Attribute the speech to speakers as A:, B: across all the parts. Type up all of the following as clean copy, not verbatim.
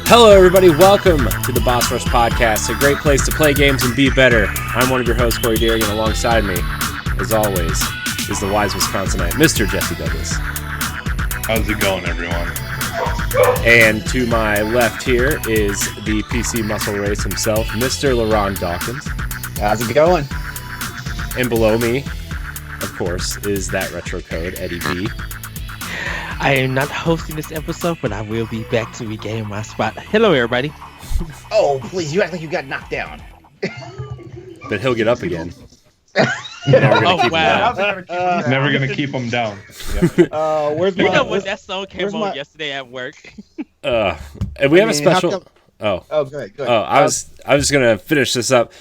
A: Hello, everybody. Welcome to the Boss Rush Podcast, a great place to play games and be better. I'm one of your hosts, Corey Deering, and alongside me, as always, is the wise Wisconsinite, Mr. Jesse Douglas.
B: How's it going, everyone?
A: And to my left here is the PC Muscle Race himself, Mr. LeRon Dawkins.
C: How's it going?
A: And below me, of course, is that retro code, Eddie B.
D: I am not hosting this episode, but I will be back to regain my spot. Hello, everybody.
C: Oh, please, you act like you got knocked down.
A: But he'll get up again.
D: Oh, wow.
B: Never gonna keep them down.
C: Where's my...
D: You know when that song came on yesterday at work?
A: And we have a special...
C: go ahead.
A: I was just gonna finish this up.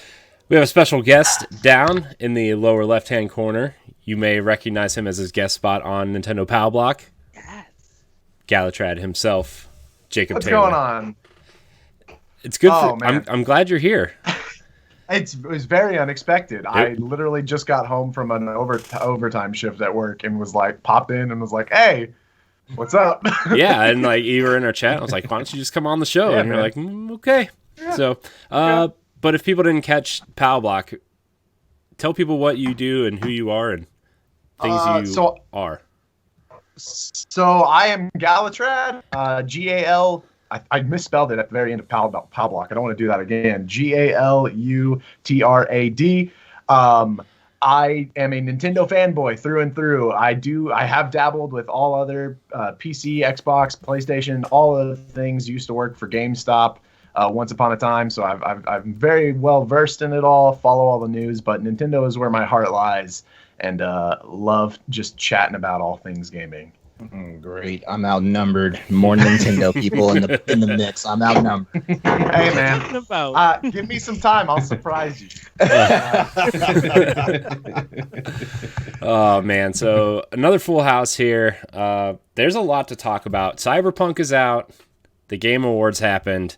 A: We have a special guest down in the lower left-hand corner. You may recognize him as his guest spot on Nintendo Power Block.
D: Yes.
A: Galutrad himself, Jacob
E: What's
A: Taylor.
E: going on?
A: It's good.
E: Man.
A: I'm glad you're here.
E: It was very unexpected. I literally just got home from an overtime shift at work and was like, popped in and was like, hey, what's up?
A: Yeah, and like you were in our chat. I was like, why don't you just come on the show?
E: Yeah,
A: and you're like, okay.
E: Yeah.
A: So, but if people didn't catch Power Block, tell people what you do and who you are and things you are.
E: So I am Galutrad, G-A-L. I misspelled it at the very end of Power Block. I don't want to do that again. Galutrad. I am a Nintendo fanboy through and through. I have dabbled with all other PC, Xbox, PlayStation, all of the things. Used to work for GameStop once upon a time, so I'm very well versed in it all. Follow all the news, but Nintendo is where my heart lies, and love just chatting about all things gaming.
C: Great. I'm outnumbered. More Nintendo people in the mix. I'm outnumbered.
E: Hey, man. Give me some time. I'll surprise you.
A: Oh, man. So another full house here. There's a lot to talk about. Cyberpunk is out. The Game Awards happened.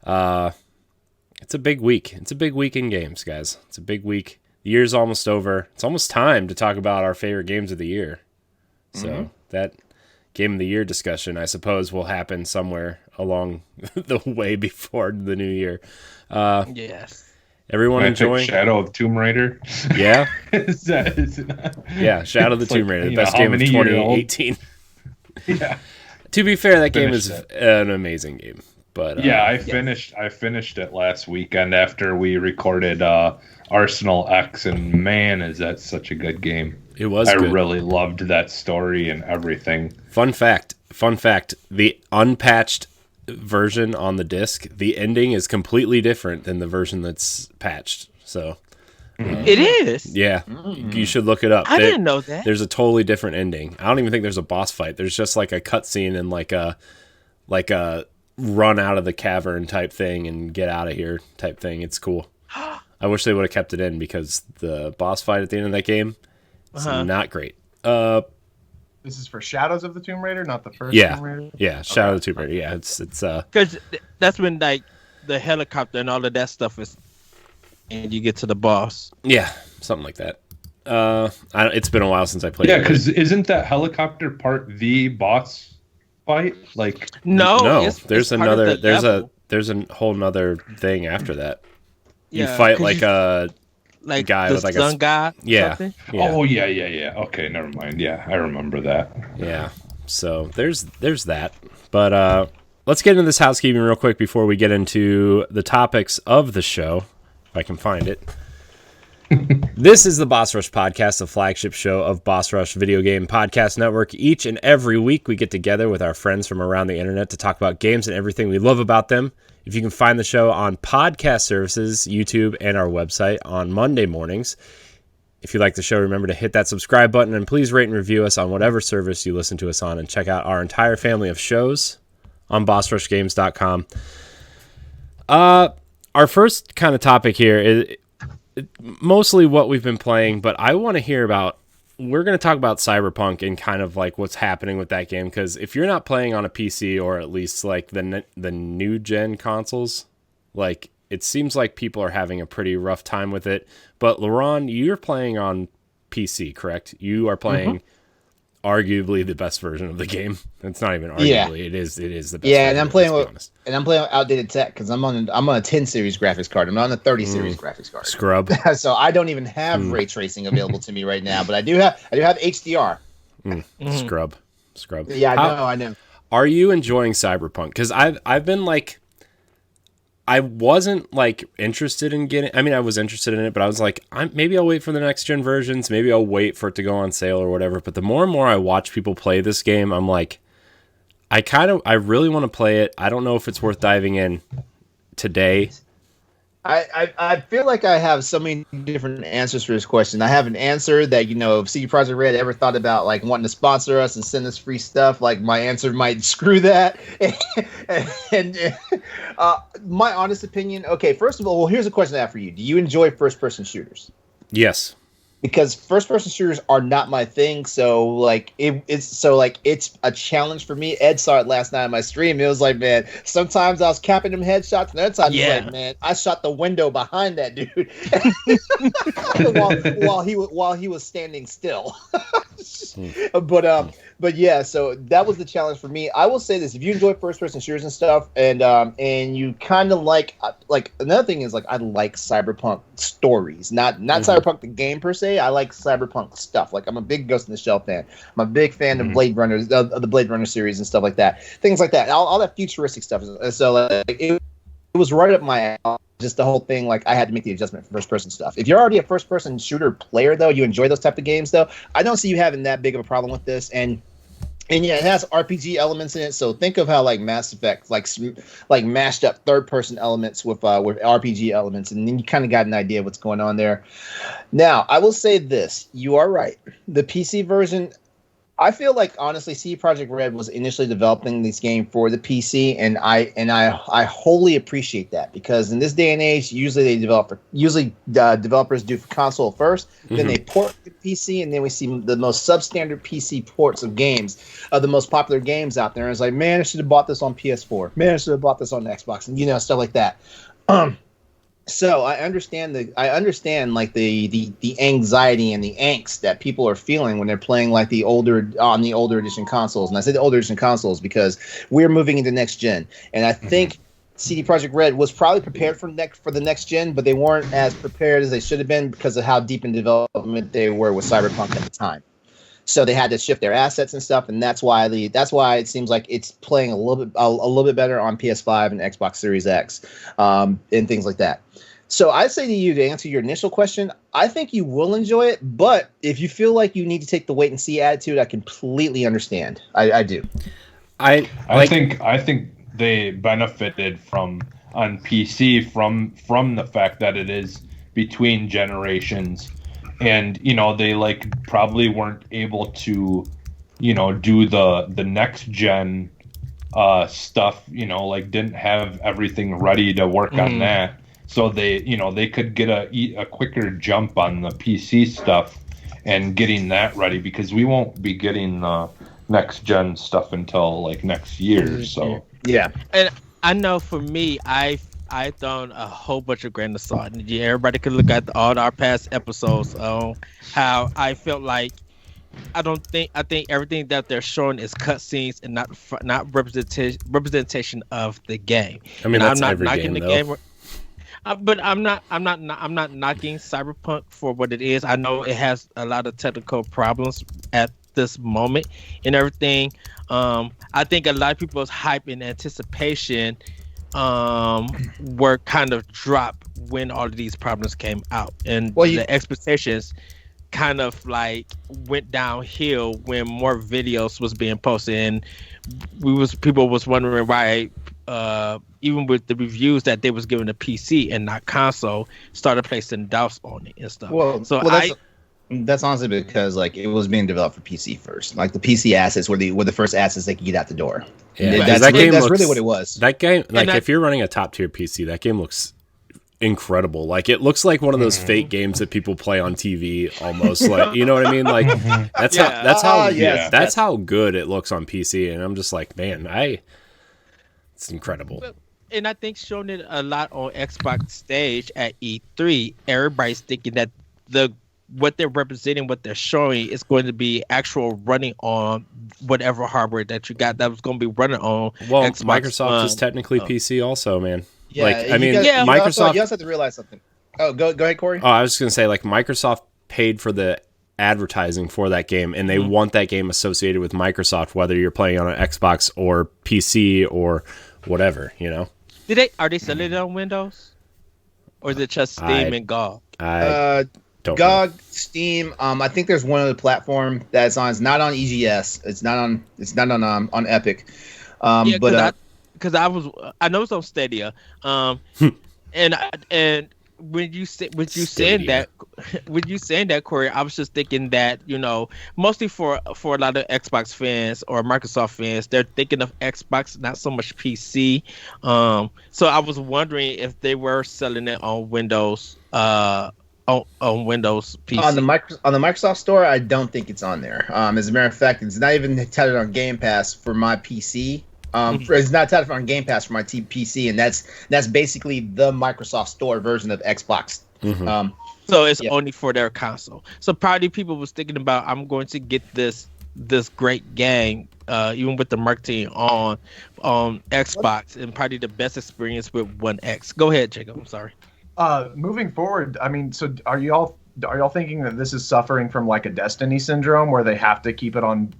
A: It's a big week. It's a big week in games, guys. It's a big week. The year's almost over. It's almost time to talk about our favorite games of the year. So that Game of the Year discussion, I suppose, will happen somewhere along the way before the new year.
D: Yes.
A: Everyone enjoying
B: Shadow of Tomb Raider?
A: Yeah.
B: Is it
A: Yeah, Shadow of the Tomb Raider, the best game of 2018.
B: Yeah.
A: To be fair, that game is an amazing game. But
B: yeah, I finished it last weekend after we recorded Arsenal X, and man, is that such a good game.
A: It was
B: I
A: good.
B: really loved that story and everything.
A: Fun fact, the unpatched version on the disc, the ending is completely different than the version that's patched. So
D: it is?
A: Yeah, you should look it up.
D: I didn't know that.
A: There's a totally different ending. I don't even think there's a boss fight. There's just like a cutscene and like a run out of the cavern type thing and get out of here type thing. It's cool. I wish they would have kept it in because the boss fight at the end of that game is not great.
E: This is for Shadows of the Tomb Raider, not the first
A: Yeah.
E: Tomb Raider?
A: Yeah, Shadow of the Tomb Raider. Yeah, it's
D: Because that's when like the helicopter and all of that stuff is, and you get to the boss.
A: yeah, something like that. It's been a while since I played.
B: Yeah,
A: it.
B: because isn't that helicopter part the boss fight? Like
A: no, there's
D: part of
A: another.
D: the level.
A: There's a whole nother thing after that. You
D: Yeah,
A: fight
D: 'cause
A: like a guy
D: the
A: with like
D: sun god.
A: yeah.
D: Something?
A: Yeah.
B: Oh yeah. Okay, never mind. Yeah, I remember that.
A: Yeah. So there's that. But let's get into this housekeeping real quick before we get into the topics of the show, if I can find it. This is the Boss Rush Podcast, the flagship show of Boss Rush Video Game Podcast Network. Each and every week we get together with our friends from around the internet to talk about games and everything we love about them. If you can find the show on podcast services, YouTube, and our website on Monday mornings. If you like the show, remember to hit that subscribe button and please rate and review us on whatever service you listen to us on, and check out our entire family of shows on bossrushgames.com. Our first kind of topic here is mostly what we've been playing, but I want to hear about, we're going to talk about Cyberpunk and kind of like what's happening with that game, because if you're not playing on a PC or at least like the new gen consoles, like it seems like people are having a pretty rough time with it. But LeRon, you're playing on PC, correct? You are playing arguably the best version of the game. It's not even arguably.
C: Yeah.
A: It is the best.
C: Yeah,
A: version,
C: and I'm playing
A: let's be
C: with
A: honest.
C: outdated tech because I'm on a 10 series graphics card. I'm not on a 30 series graphics card.
A: Scrub.
C: So I don't even have ray tracing available to me right now, but I do have HDR.
A: Scrub.
C: Yeah, I know.
A: Are you enjoying Cyberpunk? Because I've been like, I wasn't like interested in getting. I mean, I was interested in it, but I was like, maybe I'll wait for the next gen versions. Maybe I'll wait for it to go on sale or whatever. But the more and more I watch people play this game, I'm like, I really want to play it. I don't know if it's worth diving in today.
C: I feel like I have so many different answers for this question. I have an answer that, if CD Projekt Red ever thought about like wanting to sponsor us and send us free stuff, like my answer might screw that. and my honest opinion, okay, first of all, well, here's a question I have for you. Do you enjoy first-person shooters?
A: Yes.
C: Because first-person shooters are not my thing, so it's a challenge for me. Ed saw it last night on my stream. It was like, man, sometimes I was capping them headshots, and other times it was like, man, I shot the window behind that dude while he was standing still. But yeah, so that was the challenge for me. I will say this: if you enjoy first-person shooters and stuff, and you kind of like another thing is like I like Cyberpunk stories, not Cyberpunk the game per se. I like Cyberpunk stuff. Like I'm a big Ghost in the Shell fan. I'm a big fan of Blade Runner, of the Blade Runner series and stuff like that. Things like that. All that futuristic stuff. So like, it was right up my alley. Just the whole thing, like I had to make the adjustment for first-person stuff. If you're already a first-person shooter player, though, you enjoy those type of games, though, I don't see you having that big of a problem with this. And yeah, it has RPG elements in it. So think of how like Mass Effect, like mashed up third-person elements with RPG elements, and then you kind of got an idea of what's going on there. Now, I will say this: you are right. The PC version. I feel like honestly, CD Projekt Red was initially developing this game for the PC, and I wholly appreciate that because in this day and age, usually developers do for console first, then they port to PC, and then we see the most substandard PC ports of games, of the most popular games out there. And it's like, man, I should have bought this on PS4. Man, I should have bought this on Xbox, and stuff like that. So I understand like the anxiety and the angst that people are feeling when they're playing like the older edition consoles. And I say the older edition consoles because we're moving into next gen. And I think CD Projekt Red was probably prepared for the next gen, but they weren't as prepared as they should have been because of how deep in development they were with Cyberpunk at the time. So they had to shift their assets and stuff, and that's why it seems like it's playing a little bit better on PS5 and Xbox Series X, and things like that. So I say to you, to answer your initial question, I think you will enjoy it, but if you feel like you need to take the wait and see attitude, I completely understand. I do.
B: I think they benefited on PC from the fact that it is between generations. And they like probably weren't able to do the next gen stuff, like didn't have everything ready to work on that, so they could get a quicker jump on the PC stuff and getting that ready, because we won't be getting the next gen stuff until like next year. So
C: yeah.
D: And I know for me, I thrown a whole bunch of grain of salt. And everybody could look at all our past episodes on how I felt like I think everything that they're showing is cutscenes and not representation of the game.
A: I mean, that's
D: I'm not
A: every
D: knocking
A: game,
D: the
A: though.
D: game. But I'm not knocking Cyberpunk for what it is. I know it has a lot of technical problems at this moment and everything. I think a lot of people's hype and anticipation were kind of dropped when all of these problems came out, and the expectations kind of like went downhill when more videos was being posted, and people was wondering why even with the reviews that they was giving the PC and not console, started placing doubts on it and stuff.
C: That's honestly because like it was being developed for PC first. Like the PC assets were the first assets they could get out the door.
A: Yeah,
C: that's really what it was.
A: That game, like if you're running a top tier PC, that game looks incredible. Like it looks like one of those fake games that people play on TV almost. Like, you know what I mean? Like that's how good it looks on PC. And I'm just like, man, it's incredible.
D: And I think showing it a lot on Xbox stage at E3, everybody's thinking that the what they're representing, what they're showing is going to be actual running on whatever hardware that you got that was going to be running on.
A: Well,
D: Xbox
A: Microsoft
D: One.
A: is technically PC also, man.
C: Yeah,
A: like I mean,
D: Yeah.
A: Microsoft.
C: You also have to realize something. Oh, go ahead, Corey.
A: Oh, I was just gonna say, like, Microsoft paid for the advertising for that game, and they want that game associated with Microsoft, whether you're playing on an Xbox or PC or whatever, you know.
D: Are they selling it on Windows, or is it just Steam and GOG?
A: I don't
C: GOG, Steam. I think there's one other platform that's on. It's not on EGS. It's not on Epic.
D: Because I know it's on Stadia. And when you saying that, Corey, I was just thinking that, you know, mostly for a lot of Xbox fans or Microsoft fans, they're thinking of Xbox, not so much PC. So I was wondering if they were selling it on Windows, on Windows PC.
C: On the Microsoft Store, I don't think it's on there. As a matter of fact, it's not even touted on Game Pass for my PC. It's not touted on Game Pass for my PC, and that's basically the Microsoft Store version of Xbox.
D: So it's only for their console. So probably people was thinking about, I'm going to get this great game, even with the marketing on Xbox, and probably the best experience with One X. Go ahead, Jacob. I'm sorry.
E: Moving forward, I mean, so are y'all thinking that this is suffering from like a Destiny syndrome where they have to keep it on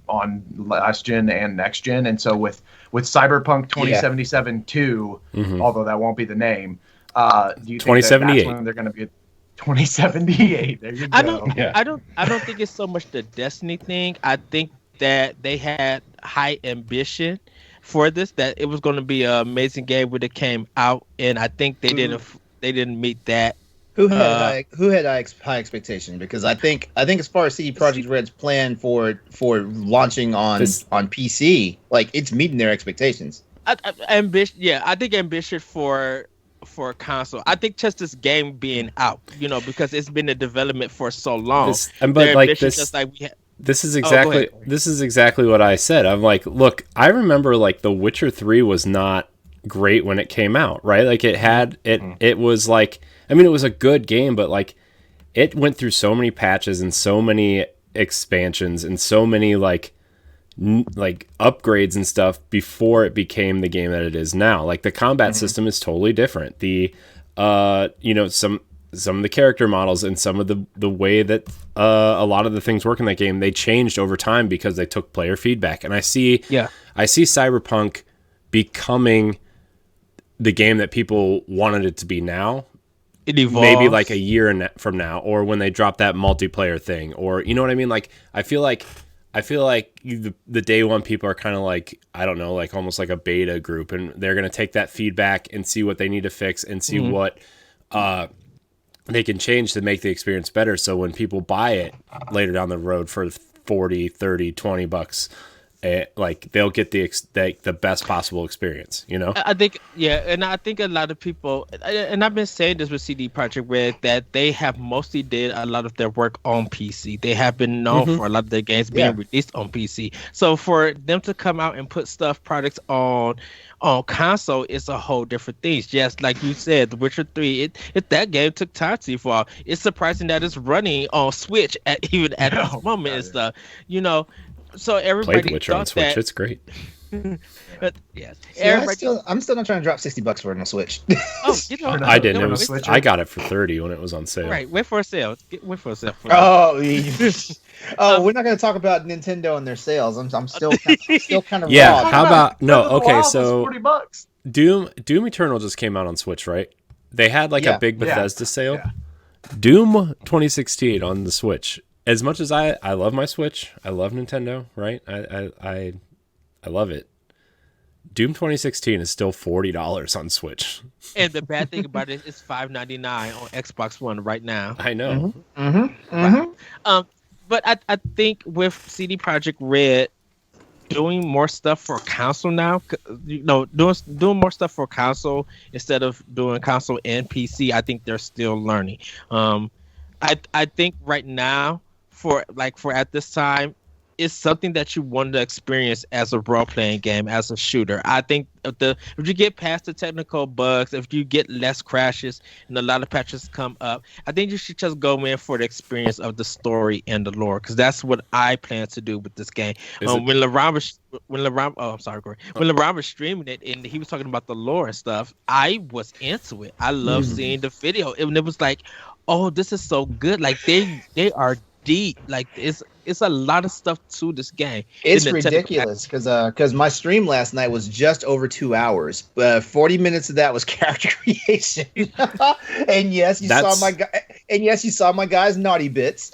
E: last gen and next gen? And so with Cyberpunk 2077 2, although that won't be the name, do you think that's when they're going to be 2078? There you go.
D: I don't think it's so much the Destiny thing. I think that they had high ambition for this, that it was going to be an amazing game when it came out, and I think they didn't meet that.
C: Who had high expectation? Because I think as far as CD Projekt Red's plan for launching on PC, like, it's meeting their expectations.
D: I think ambition for console. I think just this game being out, you know, because it's been in development for so long.
A: This is exactly what I said. I'm like, look, I remember like The Witcher 3 was not great when it came out, right? Like it was like, I mean, it was a good game, but like it went through so many patches and so many expansions and so many like upgrades and stuff before it became the game that it is now. Like the combat system is totally different. The some of the character models and some of the way that a lot of the things work in that game, they changed over time because they took player feedback. And I see Cyberpunk becoming the game that people wanted it to be now.
D: It evolves.
A: Maybe like a year from now, or when they drop that multiplayer thing, or you know what I mean? Like I feel like the day one people are kind of like, I don't know, like almost like a beta group, and they're gonna take that feedback and see what they need to fix and see what they can change to make the experience better. So when people buy it later down the road for $40, $30, $20, like they'll get the best possible experience, you know?
D: I think, and I think a lot of people, and I've been saying this with CD Projekt Red, that they have mostly did a lot of their work on PC. They have been known for a lot of their games being released on PC. So for them to come out and put products on console, it's a whole different thing. Just like you said, The Witcher 3, that game took time to evolve. It's surprising that it's running on Switch at this moment and stuff, you know. So everybody
A: played Witcher on Switch. It's great.
D: Yes,
C: I'm still not trying to drop $60 for it on a Switch.
D: Oh, you know,
A: I didn't. I got it for $30 when it was on sale.
D: Right, wait for a sale. Wait for a sale.
C: We're not going to talk about Nintendo and their sales. I'm still kind of
A: yeah.
C: raw.
A: How about no? Okay, so
E: $40.
A: Doom Eternal just came out on Switch, right? They had like a big Bethesda sale.
E: Yeah.
A: Doom 2016 on the Switch. As much as I love my Switch, I love Nintendo, right? I love it. Doom 2016 is still $40 on Switch.
D: And the bad thing about it is $5.99 on Xbox One right now.
A: I know.
D: But I think with CD Projekt Red doing more stuff for console now, you know, doing more stuff for console instead of doing console and PC, I think they're still learning. I think right now for at this time, it's something that you want to experience as a role-playing game, as a shooter. I think if you get past the technical bugs, if you get less crashes and a lot of patches come up, I think you should just go in for the experience of the story and the lore, because that's what I plan to do with this game. When LeRon was streaming it and he was talking about the lore and stuff, I was into it. I love seeing the video, and it was like, oh, this is so good. Like they are deep. Like it's a lot of stuff to this game.
C: It's ridiculous because my stream last night was just over 2 hours. 40 minutes of that was character creation. And yes, you saw my guy's naughty bits.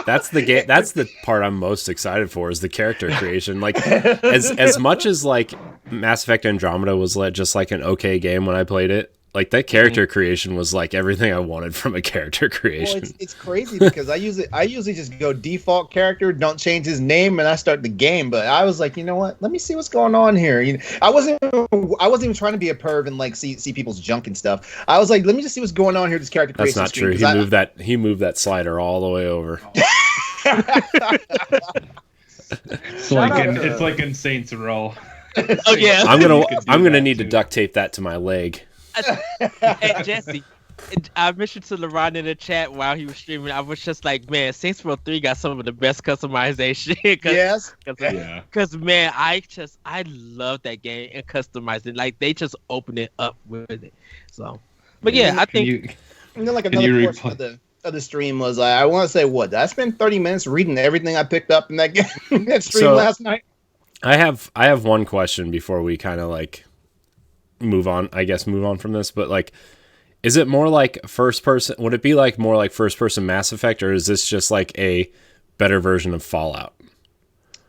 A: That's the game. That's the part I'm most excited for, is the character creation. Like as much as like Mass Effect Andromeda was just like an okay game when I played it, like that character creation was like everything I wanted from a character creation.
C: Well, it's crazy because I usually just go default character, don't change his name, and I start the game. But I was like, you know what? Let me see what's going on here. You know, I wasn't even trying to be a perv and like see people's junk and stuff. I was like, let me just see what's going on here. This character creation.
A: That's not true. He moved that slider all the way over.
B: It's like in Saints Row.
D: Oh yeah.
A: I'm gonna need to duct tape that to my leg.
D: Hey Jesse, I mentioned to LeRon in the chat while he was streaming, I was just like, man, Saints Row 3 got some of the best customization. Because man, I love that game and customizing. Like they just open it up with it. So, but yeah, I think.
C: And then like another portion of the stream was I want to say what I spent 30 minutes reading everything I picked up in that game that stream last night.
A: I have one question before we kind of like move on from this, but like, is it more like first person? Would it be like more like first person Mass Effect, or is this just like a better version of Fallout?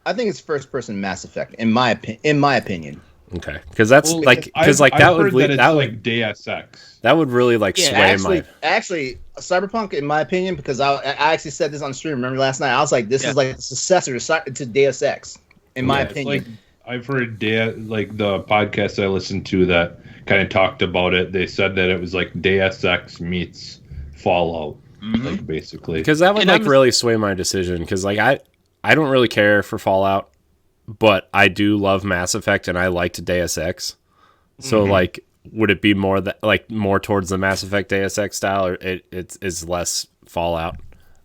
C: I think it's first person Mass Effect in my opinion.
A: Okay, because that's that would
B: Deus Ex.
A: That would really like sway
C: actually Cyberpunk, in my opinion, because I actually said this on stream. Remember last night? I was like, this is like the successor to Deus Ex, in my opinion.
B: I've heard like the podcast I listened to that kind of talked about it. They said that it was like Deus Ex meets Fallout, like basically.
A: Because that would really sway my decision. Because like I don't really care for Fallout, but I do love Mass Effect and I liked Deus Ex. So like, would it be more towards the Mass Effect Deus Ex style, or it's less Fallout?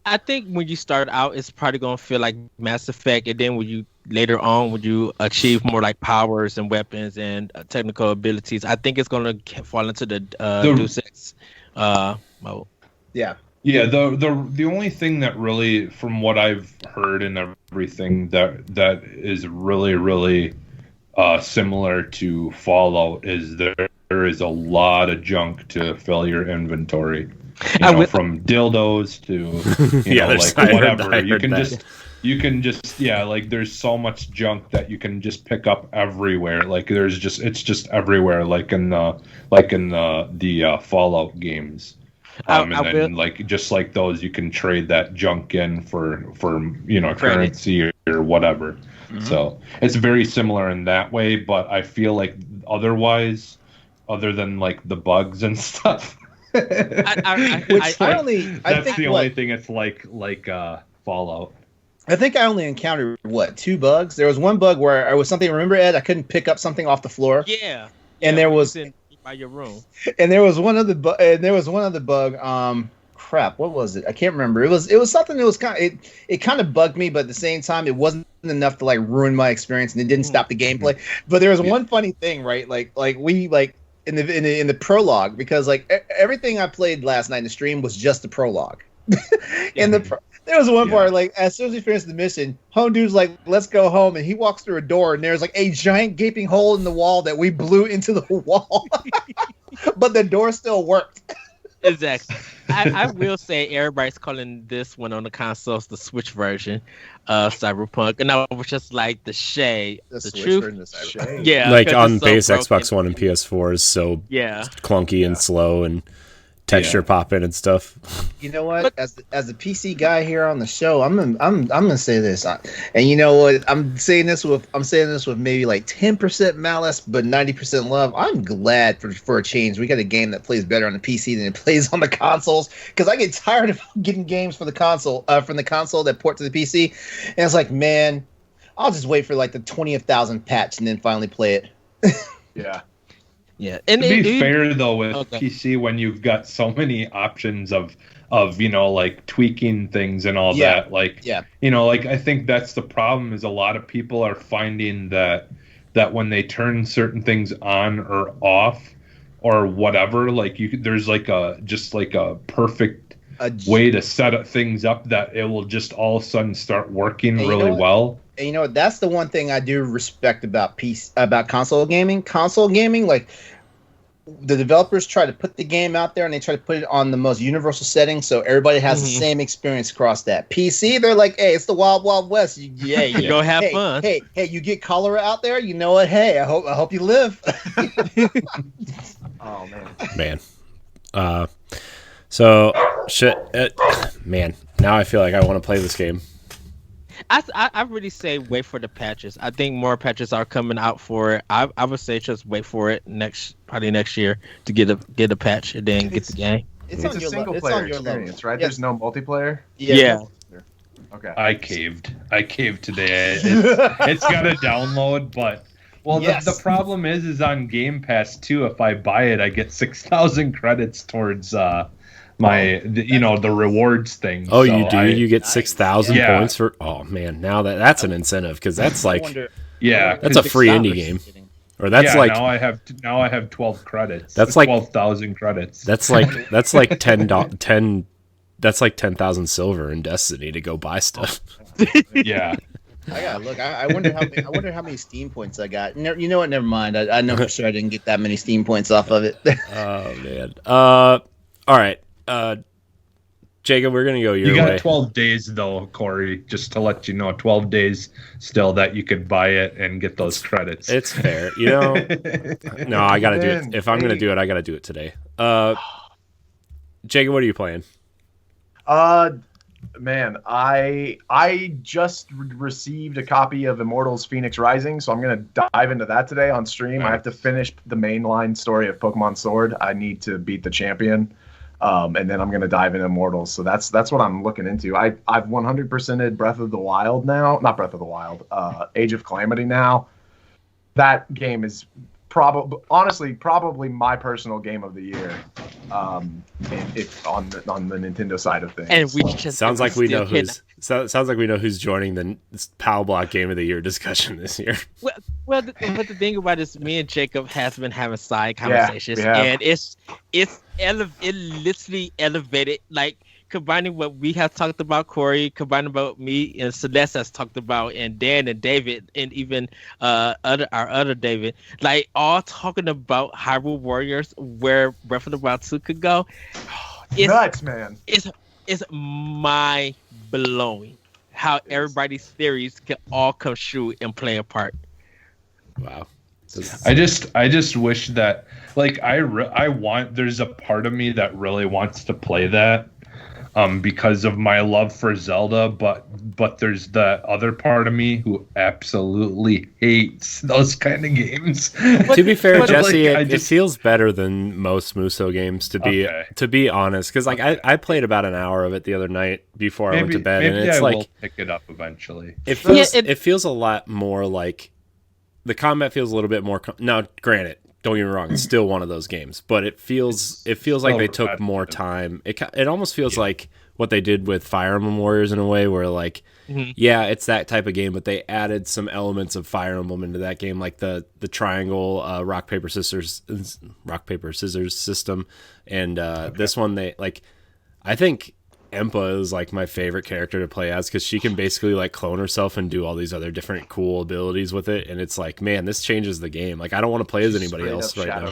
D: I think when you start out, it's probably gonna feel like Mass Effect, and then when you later on, would you achieve more like powers and weapons and technical abilities, I think it's gonna fall into the Deus Ex mode.
C: Yeah.
B: Yeah. The only thing that really, from what I've heard and everything, that is really similar to Fallout is there is a lot of junk to fill your inventory. From dildos to whatever. You can just like there's so much junk that you can just pick up everywhere. Like it's just everywhere. Like in the Fallout games. Like just like those, you can trade that junk in for currency or whatever. Mm-hmm. So it's very similar in that way. But I feel like otherwise, other than like the bugs and stuff. That's the only thing it's like Fallout.
C: I think I only encountered 2 bugs. There was one bug where I was something. Remember, Ed? I couldn't pick up something off the floor.
D: Yeah.
C: And there was
D: by your room.
C: And there was one other bug. Crap. What was it? I can't remember. It was something that was it kind of bugged me, but at the same time, it wasn't enough to like ruin my experience, and it didn't stop the gameplay. But there was one funny thing, right? Like we like. In the prologue, because like everything I played last night in the stream was just the prologue. There was one part like as soon as we finished the mission, home dude's like, "Let's go home," and he walks through a door, and there's like a giant gaping hole in the wall that we blew into the wall, but the door still worked.
D: Exactly. I will say everybody's calling this one on the consoles the Switch version of Cyberpunk, and I was just like the truth. Yeah,
A: like on base Xbox One and PS4 is so clunky and slow and texture popping and stuff.
C: You know what? As the PC guy here on the show, I'm gonna say this, and you know what? I'm saying this with maybe like 10% malice, but 90% love. I'm glad for a change. We got a game that plays better on the PC than it plays on the consoles, because I get tired of getting games for the console from the console that port to the PC, and it's like, man, I'll just wait for like the 20,000th patch and then finally play it.
E: Yeah.
D: Yeah, and
B: to be fair though, with PC, when you've got so many options of like tweaking things and all that, like like I think that's the problem, is a lot of people are finding that when they turn certain things on or off or whatever, like there's like a perfect way to set up things up that it will just all of a sudden start working really well.
C: And you know what? That's the one thing I do respect about console gaming. Console gaming, like, the developers try to put the game out there and they try to put it on the most universal setting so everybody has the same experience across that. PC, they're like, hey, it's the wild, wild west. You
D: go have fun.
C: Hey, you get cholera out there. You know what? Hey, I hope you live. Oh man.
A: So shit, man. Now I feel like I want to play this game.
D: I really say wait for the patches. I think more patches are coming out for it. I would say just wait for it probably next year to get a patch and then get the game.
E: It's a single player experience, right? Yes. There's no multiplayer.
D: Yeah.
E: Okay.
B: I caved today. It's got to download, but the problem is on Game Pass too. If I buy it, I get 6,000 credits towards the rewards thing.
A: Oh, so you do? You get 6,000 points for? Oh man, now that's an incentive, because that's like, that's a free indie game. Or that's like
B: now I have 12 credits.
A: That's like
B: 12,000 credits.
A: That's like 10. That's like 10,000 silver in Destiny to go buy stuff.
B: Yeah.
C: I gotta look. I wonder how many Steam points I got. You know what? Never mind. I know for sure I didn't get that many Steam points off of it.
A: Oh man. All right. Jacob, we're gonna go your way.
B: You got 12 days though, Corey. Just to let you know, 12 days still that you could buy it and get those credits.
A: It's fair, No, I gotta do it. If I'm gonna do it, I gotta do it today. Jacob, what are you playing?
E: Man, I just received a copy of Immortals Phoenix Rising, so I'm going to dive into that today on stream. Nice. I have to finish the mainline story of Pokemon Sword. I need to beat the champion, and then I'm going to dive into Immortals. So that's what I'm looking into. I've 100%ed Breath of the Wild now. Not Breath of the Wild, Age of Calamity now. That game is probably my personal game of the year. It's on the Nintendo side of things.
D: And we just
A: sounds like we know who's joining the PAL Block Game of the Year discussion this year.
D: But the thing about it is, me and Jacob has been having side conversations, and it literally elevated, like, combining what we have talked about, Corey, combining about me and Celeste has talked about, and Dan and David, and even our other David, like, all talking about Hyrule Warriors, where Breath of the Wild 2 could go.
E: It's nuts, man.
D: It's mind blowing how everybody's theories can all come true and play a part.
A: Wow.
B: I just wish that, like, there's a part of me that really wants to play that. Because of my love for Zelda, but there's the other part of me who absolutely hates those kind of games.
A: To be fair, Jesse, it feels better than most Muso games, to be honest. Because I played about an hour of it the other night before I went to bed, and it's
B: will pick it up eventually.
A: It feels a lot more like the combat feels a little bit more. Now, granted, don't get me wrong, it's still one of those games, but it feels like they took more time. It almost feels like what they did with Fire Emblem Warriors in a way, where like, it's that type of game, but they added some elements of Fire Emblem into that game, like the triangle rock paper scissors system, and this one I think Empa is like my favorite character to play as, because she can basically like clone herself and do all these other different cool abilities with it, and it's like, man, this changes the game. Like, I don't want to play as anybody else right now.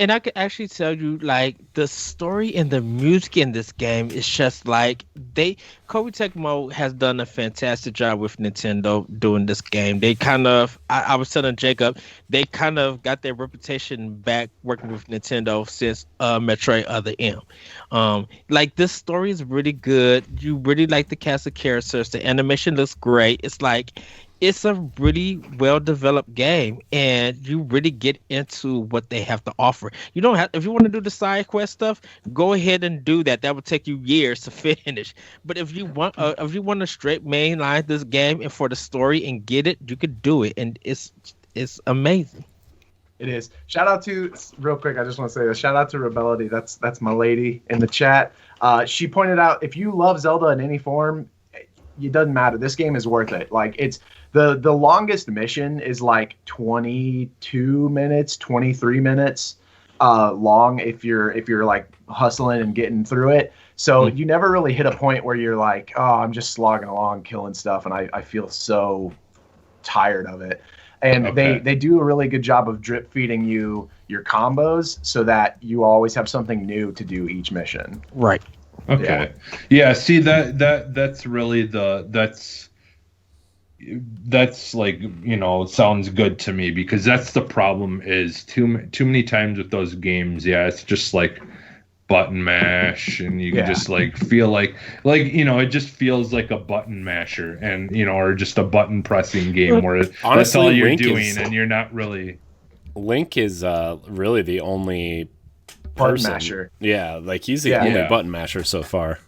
D: And I could actually tell you, like, the story and the music in this game is just like Koei Tecmo has done a fantastic job with Nintendo doing this game. They kind of, I was telling Jacob, they kind of got their reputation back working with Nintendo since Metroid Other M. Like, this story is really good. You really like the cast of characters. The animation looks great. It's a really well-developed game, and you really get into what they have to offer. You don't have, if you want to do the side quest stuff, go ahead and do that. That would take you years to finish. But if you want to straight mainline this game and for the story and get it, you could do it, and it's amazing.
E: It is. Shout out to, real quick, I just want to say this. Shout out to Rebellity. That's my lady in the chat. She pointed out, if you love Zelda in any form, it doesn't matter. This game is worth it. Like, it's the longest mission is like 22 minutes, 23 minutes long if you're like hustling and getting through it. So you never really hit a point where you're like, oh, I'm just slogging along, killing stuff, and I feel so tired of it. And they do a really good job of drip feeding you your combos so that you always have something new to do each mission.
D: Right.
B: Okay. Yeah, see that's really that's like, you know, sounds good to me, because that's the problem is too many times with those games, it's just like button mash, and you can just like feel like you know, it just feels like a button masher, and you know, or just a button pressing game where honestly, that's all you're doing, and you're not really.
A: Link is really the only
E: button masher.
A: Yeah, like he's the only button masher so far.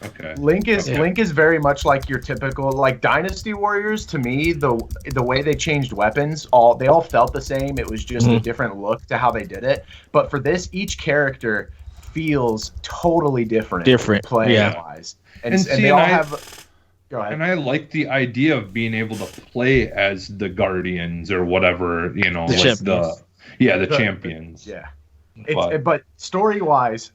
B: Okay.
E: Link is very much like your typical, like, Dynasty Warriors. To me, the way they changed weapons, they all felt the same. It was just a different look to how they did it. But for this, each character feels totally different playing wise. And they all have. Go ahead.
B: And I like the idea of being able to play as the Guardians or whatever, you know,
D: the champions.
B: The champions.
E: Yeah. But story wise,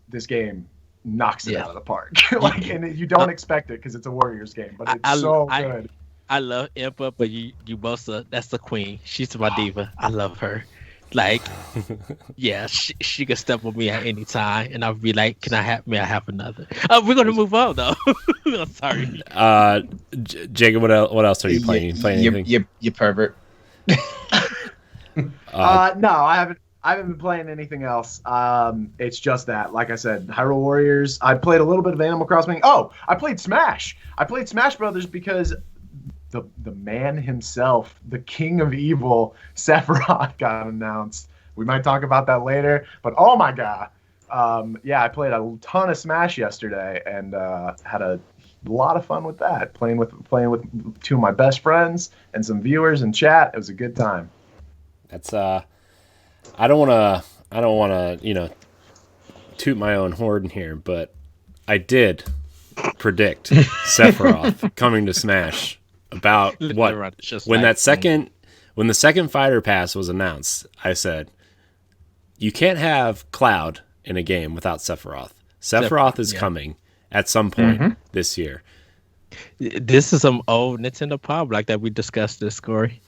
E: this game knocks it out of the park. Like, and you don't expect it because it's a Warriors game, but it's so good.
D: I love Impa, but you Bosa, that's the queen. She's my diva. I love her. Like, she could step on me at any time, and I'll be like, "Can I have another?" We're gonna move on though. I'm sorry.
A: Jacob, what else are you playing? You playing anything?
C: You pervert.
E: No, I haven't been playing anything else. It's just that, like I said, Hyrule Warriors. I played a little bit of Animal Crossing. Oh, I played Smash. I played Smash Brothers because the man himself, the king of evil, Sephiroth, got announced. We might talk about that later, but oh my god. I played a ton of Smash yesterday and had a lot of fun with that. Playing with two of my best friends and some viewers in chat. It was a good time.
A: That's I don't want to, you know, toot my own horn here, but I did predict Sephiroth coming to Smash about what when the second fighter pass was announced. I said, you can't have Cloud in a game without Sephiroth. Sephiroth is coming at some point this year.
D: This is some old Nintendo pop like that we discussed this, Corey.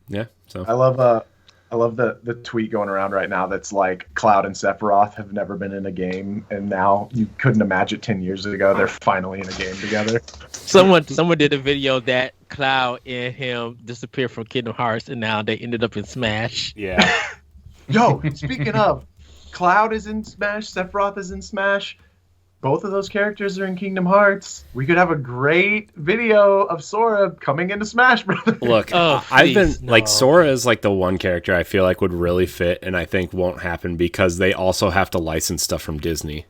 A: Yeah. So
E: I love the tweet going around right now that's like, Cloud and Sephiroth have never been in a game, and now you couldn't imagine 10 years ago they're finally in a game together.
D: Someone did a video that Cloud and him disappeared from Kingdom Hearts, and now they ended up in Smash.
A: Yeah.
E: Yo, speaking of, Cloud is in Smash, Sephiroth is in Smash. Both of those characters are in Kingdom Hearts. We could have a great video of Sora coming into Smash Brothers.
A: Look, like, Sora is like the one character I feel like would really fit, and I think won't happen because they also have to license stuff from Disney.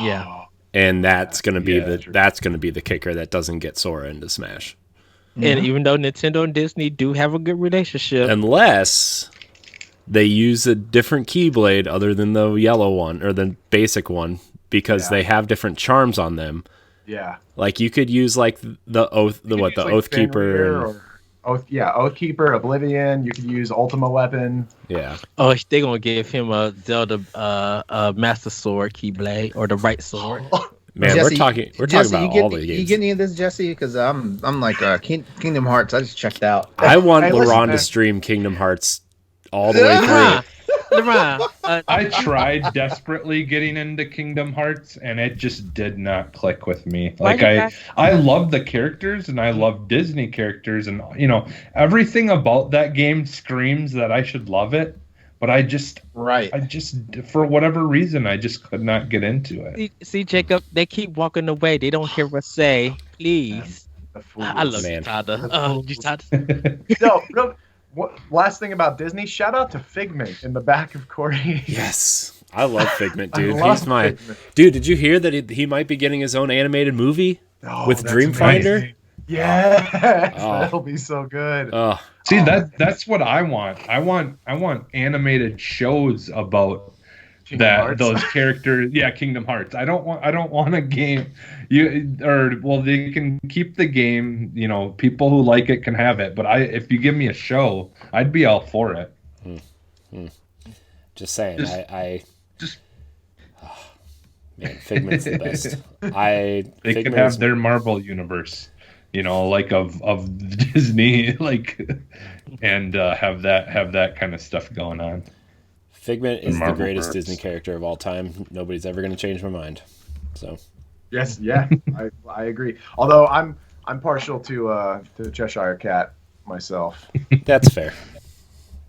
D: Yeah,
A: and that's gonna be the kicker that doesn't get Sora into Smash.
D: And even though Nintendo and Disney do have a good relationship,
A: unless they use a different Keyblade other than the yellow one or the basic one. Because they have different charms on them.
E: Yeah.
A: Like, you could use like the Oathkeeper.
E: Oathkeeper, Oblivion. You could use Ultima Weapon.
A: Yeah.
D: Oh, they're gonna give him a Zelda Master Sword Keyblade or the right sword.
A: Man,
C: Jesse,
A: we're talking about all the games.
C: You get any of this, Jesse? Because I'm like Kingdom Hearts. I just checked out.
A: I want LeRon to stream Kingdom Hearts all the way through.
D: LeRon,
B: I tried desperately getting into Kingdom Hearts, and it just did not click with me.
D: Why
B: Like
D: you
B: I,
D: got-
B: I love the characters, and I love Disney characters, and everything about that game screams that I should love it. But I just,
C: Right.
B: for whatever reason, I just could not get into it.
D: see, Jacob, they keep walking away. They don't hear us say, please.
E: The fools.
D: I love
A: Man.
D: you, Tada.
E: The
D: You, Tada.
E: No. Last thing about Disney, shout out to Figment in the back of Corey.
A: Yes. I love Figment,
E: I
A: dude.
E: love
A: He's my
E: Figment.
A: dude. Did you hear that he might be getting his own animated movie
E: Oh,
A: with
E: that's
A: Dreamfinder?
E: amazing. Yes,
A: Oh.
E: that'll be so good.
A: Oh,
B: See, that's what I want. I want animated shows about
E: Kingdom Hearts.
B: those characters. Yeah, Kingdom Hearts. I don't want a game. They can keep the game. People who like it can have it. But if you give me a show, I'd be all for it.
A: just saying.
B: Just-
A: Man, Figment's the best.
B: They can
A: Figment
B: have
A: is-
B: their Marvel universe. Like of Disney, and have that kind of stuff going on.
A: Figment is the
B: Marvel
A: greatest
B: verse.
A: Disney character of all time. Nobody's ever going to change my mind. So
E: Yes, yeah, I agree. Although I'm partial to Cheshire Cat myself.
A: that's fair.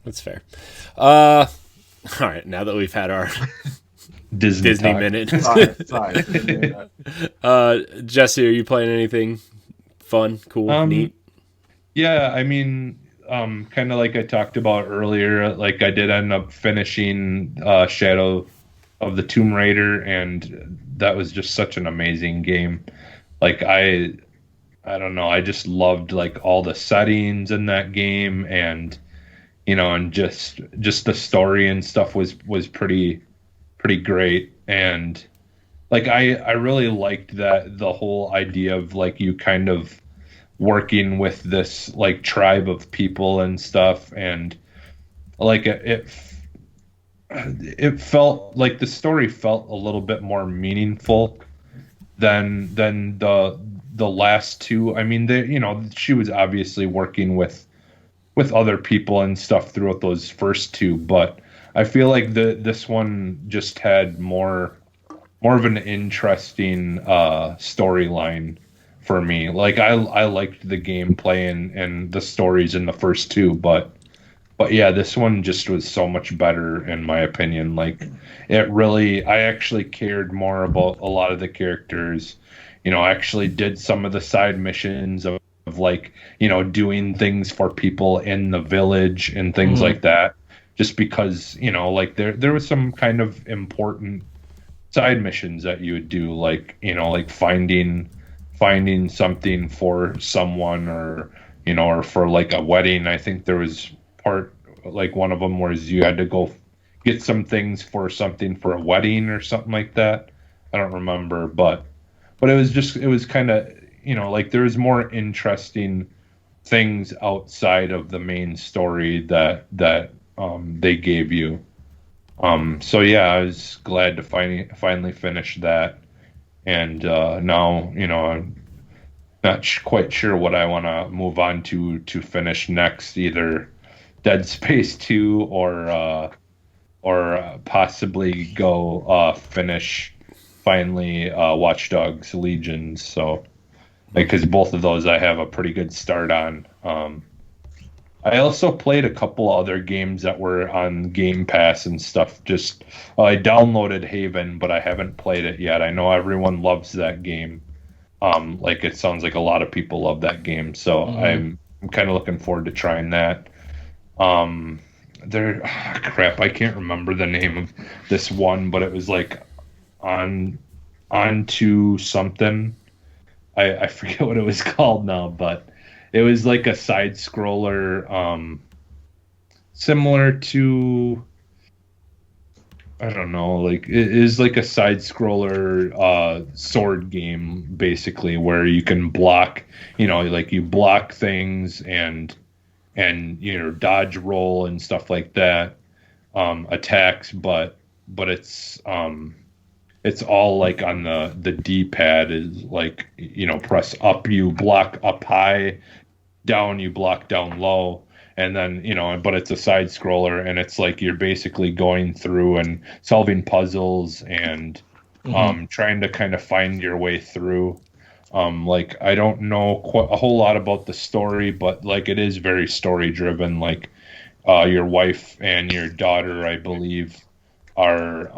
A: That's fair. All right. Now that we've had our
B: Disney talk.
A: minute,
E: Sorry.
A: Jesse, are you playing anything fun, cool, neat?
B: Yeah, I mean, kind of like I talked about earlier, like I did end up finishing Shadow of the Tomb Raider, and that was just such an amazing game. Like I don't know, I just loved like all the settings in that game, and and just the story and stuff was pretty great. And like I really liked that the whole idea of like you kind of working with this like tribe of people and stuff, and like it felt like the story felt a little bit more meaningful than the last two. I mean, she was obviously working with other people and stuff throughout those first two, but I feel like this one just had more of an interesting storyline for me. Like I liked the gameplay and the stories in the first two, but yeah, this one just was so much better in my opinion. Like I actually cared more about a lot of the characters. I actually did some of the side missions of like, doing things for people in the village and things like that, just because, like there was some kind of important side missions that you would do, like, like finding something for someone, or or for like a wedding. I think there was like one of them was you had to go get some things for something for a wedding or something like that. I don't remember, but it was kind of, like there was more interesting things outside of the main story that they gave you. So yeah, I was glad to finally finish that. And now, I'm not quite sure what I want to move on to finish next, either Dead Space 2 or possibly go finish finally Watch Dogs Legions. So, because both of those I have a pretty good start on. I also played a couple other games that were on Game Pass and stuff. I downloaded Haven, but I haven't played it yet. I know everyone loves that game. Like it sounds like a lot of people love that game, so I'm kind of looking forward to trying that. I can't remember the name of this one, but it was like onto something. I forget what it was called now, but it was like a side scroller, similar to, I don't know, like it is like a side scroller sword game, basically, where you can block, like you block things and dodge roll and stuff like that, attacks, but it's all like on the D-pad is like, press up, you block up high, down, you block down low. and then but it's a side scroller, and it's like you're basically going through and solving puzzles and trying to kind of find your way through. Like I don't know a whole lot about the story, but like it is very story driven. Like your wife and your daughter, I believe, are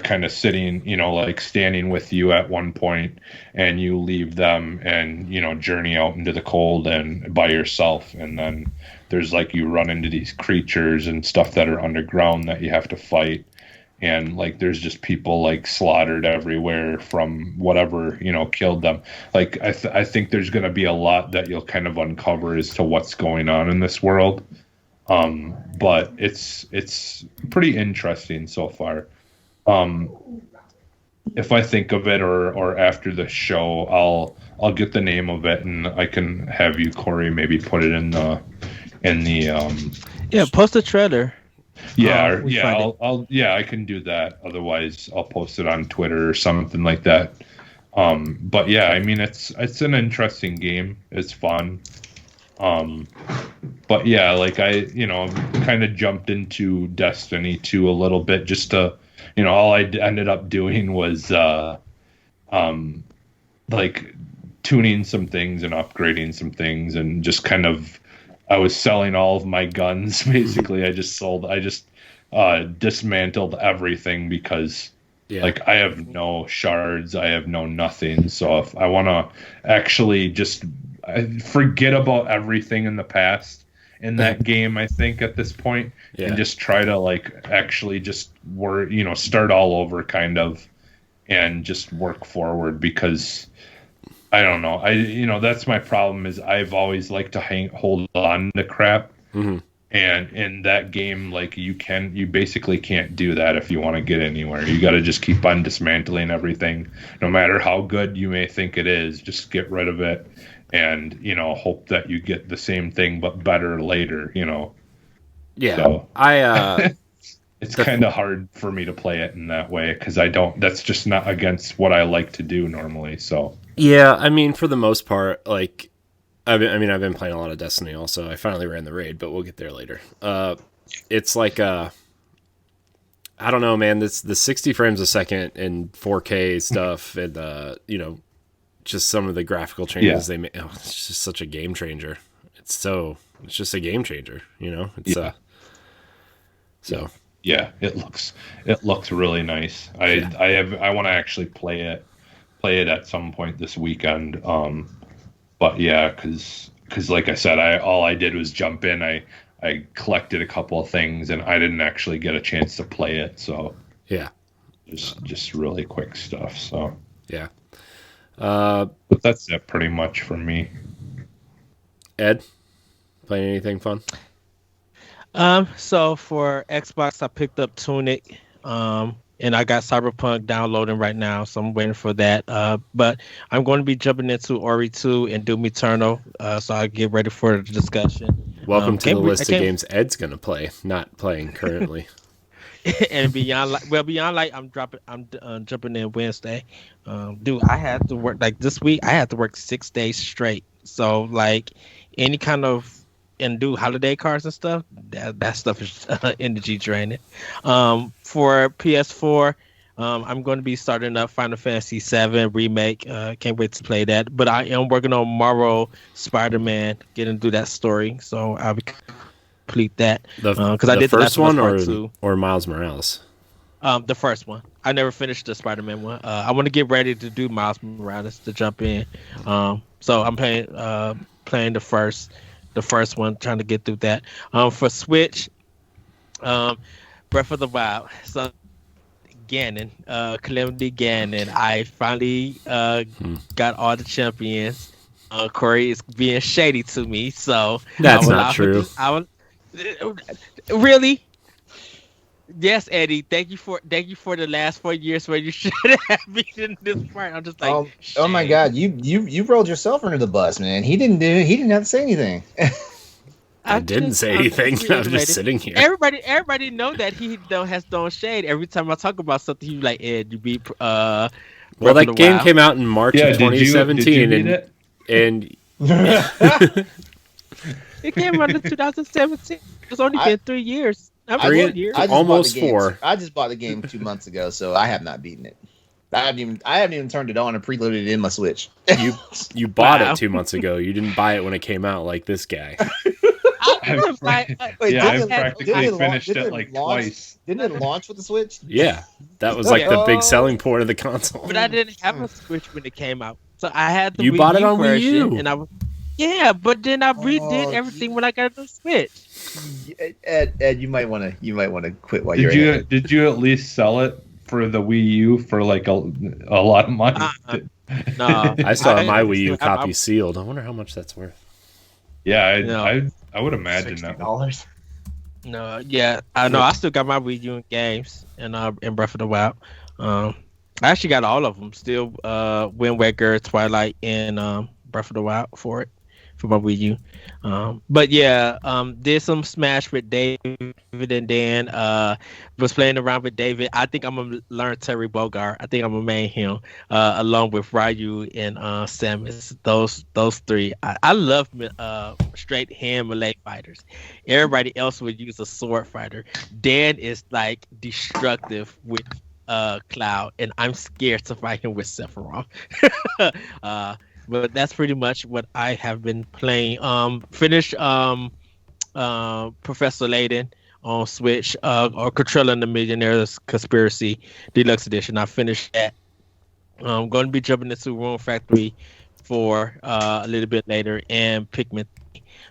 B: kind of sitting, like standing with you at one point, and you leave them and journey out into the cold and by yourself, and then there's like you run into these creatures and stuff that are underground that you have to fight, and like there's just people like slaughtered everywhere from whatever killed them. Like I think there's going to be a lot that you'll kind of uncover as to what's going on in this world. But it's pretty interesting so far. If I think of it or after the show, I'll get the name of it, and I can have you, Corey, maybe put it in the
D: post a trailer.
B: I can do that. Otherwise, I'll post it on Twitter or something like that. But yeah, I mean, it's an interesting game. It's fun. But yeah, like I kind of jumped into Destiny 2 a little bit just to, all I ended up doing was like tuning some things and upgrading some things, and just kind of I was selling all of my guns basically. I just dismantled everything because like I have no shards, I have no nothing. So if I want to actually just forget about everything in the past in that game, I think at this point, and just try to like actually just work, start all over kind of, and just work forward, because I don't know. That's my problem, is I've always liked to hold on to crap. Mm-hmm. And in that game, like you basically can't do that if you want to get anywhere. You got to just keep on dismantling everything, no matter how good you may think it is. Just get rid of it, and hope that you get the same thing but better later.
A: Yeah,
B: so,
A: I
B: it's kind of hard for me to play it in that way, because that's just not against what I like to do normally. So
A: yeah, I mean, for the most part, like I've been playing a lot of Destiny. Also, I finally ran the raid, but we'll get there later. It's like I don't know, man. This the 60 frames a second and 4K stuff, and just some of the graphical changes they made. Oh, it's just such a game changer. It's just a game changer. It's so.
B: Yeah, it looks really nice. I want to actually play it at some point this weekend. But yeah, because like I said, all I did was jump in. I collected a couple of things, and I didn't actually get a chance to play it. So
A: yeah,
B: just really quick stuff. So
A: yeah,
B: but that's it pretty much for me.
A: Ed, playing anything fun?
D: So for Xbox, I picked up Tunic. And I got Cyberpunk downloading right now, so I'm waiting for that. But I'm going to be jumping into Ori 2 and Doom Eternal, so I'll get ready for the discussion.
A: Welcome to the list of games Ed's going to play, not playing currently.
D: And Beyond Light, I'm jumping in Wednesday. Dude, I had to work like this week. I had to work 6 days straight. So like any kind of holiday cards and stuff, that stuff is energy draining. For PS4, I'm going to be starting up Final Fantasy VII Remake. Can't wait to play that. But I am working on Marvel Spider-Man, getting through that story, so I'll complete that.
A: Because I did the first one or Miles Morales.
D: The first one. I never finished the Spider-Man one. I want to get ready to do Miles Morales to jump in. So I'm playing the first one, trying to get through that. For Switch, Breath of the Wild. So Ganon, Calamity Ganon. I finally got all the champions. Corey is being shady to me, so
A: that's not true.
D: Really? Yes, Eddie. Thank you for the last 4 years where you should have been in this part. I'm just like,
C: oh my God, you rolled yourself under the bus, man. He didn't have to say anything.
A: I didn't say anything. I was just sitting here.
D: Everybody know that he has thrown shade. Every time I talk about something, he's like, Ed, you beat.
A: Well, that game came out in March of 2017,
B: did you beat it?
A: And
D: It came out in 2017. It's only been 3 years.
C: I just
A: almost
C: bought the game,
A: 4.
C: I just bought the game 2 months ago, so I have not beaten it. I haven't even turned it on and preloaded it in my Switch.
A: You bought it 2 months ago. You didn't buy it when it came out, like this guy.
B: I've practically finished it like twice.
C: Didn't it launch with the Switch?
A: Yeah, that was like the big selling point of the console.
D: But I didn't have a Switch when it came out, so I had the
A: You
D: Wii
A: bought it
D: U
A: on Wii
D: version,
A: U.
D: and but then I redid everything when I got the Switch.
C: Ed, you might want to quit while you're at it.
B: Did you at least sell it for the Wii U for like a lot of money?
D: No,
A: I still have my Wii U copy sealed. I wonder how much that's worth.
B: Yeah, I would imagine that.
E: $60.
D: No, yeah, I know. I still got my Wii U in games and Breath of the Wild. I actually got all of them still. Wind Waker, Twilight, and Breath of the Wild for my Wii U. But yeah, did some Smash with David, and then was playing around with David. I think I'm gonna learn Terry Bogard. I think I'm gonna main him along with Ryu and Samus. Those three. I love straight hand melee fighters. Everybody else would use a sword fighter. Dan is like destructive with Cloud, and I'm scared to fight him with Sephiroth. But that's pretty much what I have been playing. Finished Professor Layton on Switch, or Control and the Millionaire's Conspiracy Deluxe Edition. I finished that. I'm going to be jumping into Rune Factory 4 a little bit later, and Pikmin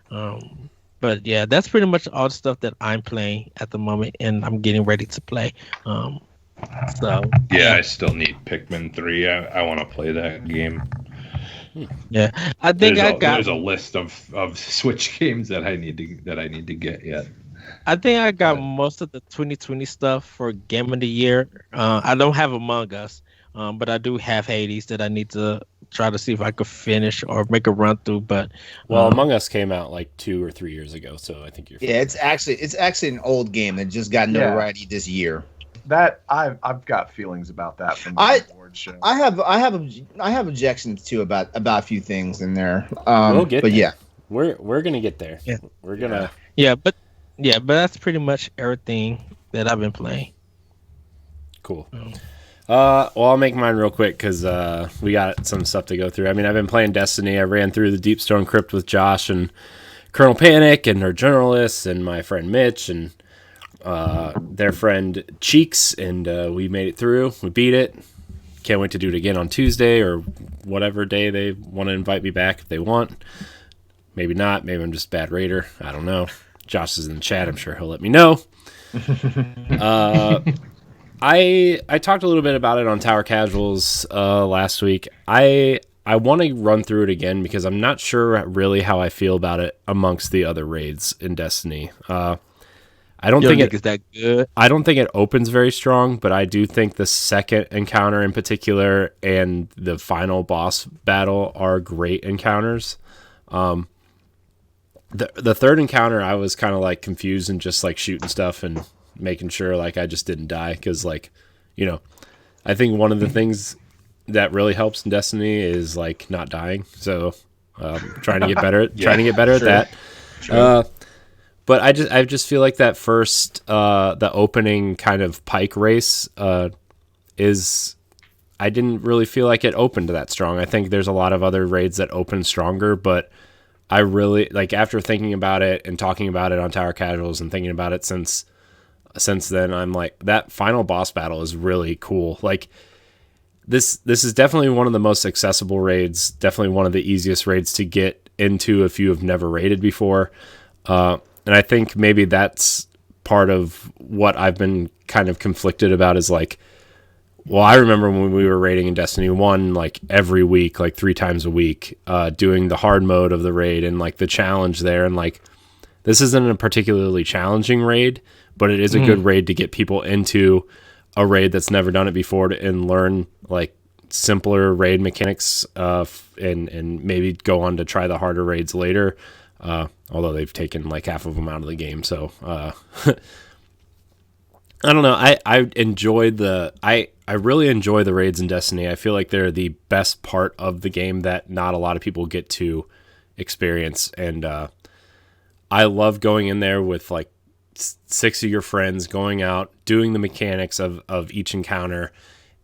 D: 3. But yeah, that's pretty much all the stuff that I'm playing at the moment, and I'm getting ready to play. So
B: I still need Pikmin 3. I want to play that game.
D: Yeah, I think
B: there's a list of Switch games that I need to get yet.
D: I think I got most of the 2020 stuff for Game of the Year. I don't have Among Us, but I do have Hades that I need to try to see if I could finish or make a run through. But
A: Among Us came out like 2 or 3 years ago, so I think you're fine.
C: Yeah, it's actually an old game that just got notoriety this year.
E: That I've got feelings about that from the award show.
C: I have objections too about a few things in there.
A: We'll get
C: but
A: there.
C: Yeah,
A: we're gonna get there.
D: Yeah.
A: We're gonna.
D: But that's pretty much everything that I've been playing.
A: Cool. Well, I'll make mine real quick because we got some stuff to go through. I mean, I've been playing Destiny. I ran through the Deep Stone Crypt with Josh and Colonel Panic and our journalists and my friend Mitch and their friend Cheeks, and we made it through. We beat it. Can't wait to do it again on Tuesday or whatever day they want to invite me back if they want. Maybe not. Maybe I'm just a bad raider. I don't know. Josh is in the chat. I'm sure he'll let me know. I talked a little bit about it on Tower Casuals last week. I want to run through it again because I'm not sure really how I feel about it amongst the other raids in Destiny. I don't think
D: it's that good.
A: I don't think it opens very strong, but I do think the second encounter in particular and the final boss battle are great encounters. The third encounter, I was kind of like confused and just like shooting stuff and making sure like I just didn't die because like, you know, I think one of the things that really helps in Destiny is like not dying. So trying to get better at that. Sure. But I just feel like that first the opening kind of pike race is I didn't really feel like it opened that strong. I think there's a lot of other raids that open stronger, but I really like after thinking about it and talking about it on Tower Casuals and thinking about it since then, I'm like that final boss battle is really cool. Like this is definitely one of the most accessible raids, definitely one of the easiest raids to get into if you have never raided before. And I think maybe that's part of what I've been kind of conflicted about is like, well, I remember when we were raiding in Destiny 1, like every week, like 3 times a week, doing the hard mode of the raid and like the challenge there. And like, this isn't a particularly challenging raid, but it is a good raid to get people into a raid that's never done it before and learn like simpler raid mechanics and maybe go on to try the harder raids later. Although they've taken like half of them out of the game. So, I don't know. I really enjoy the raids in Destiny. I feel like they're the best part of the game that not a lot of people get to experience. And, I love going in there with like 6 of your friends, going out, doing the mechanics of each encounter,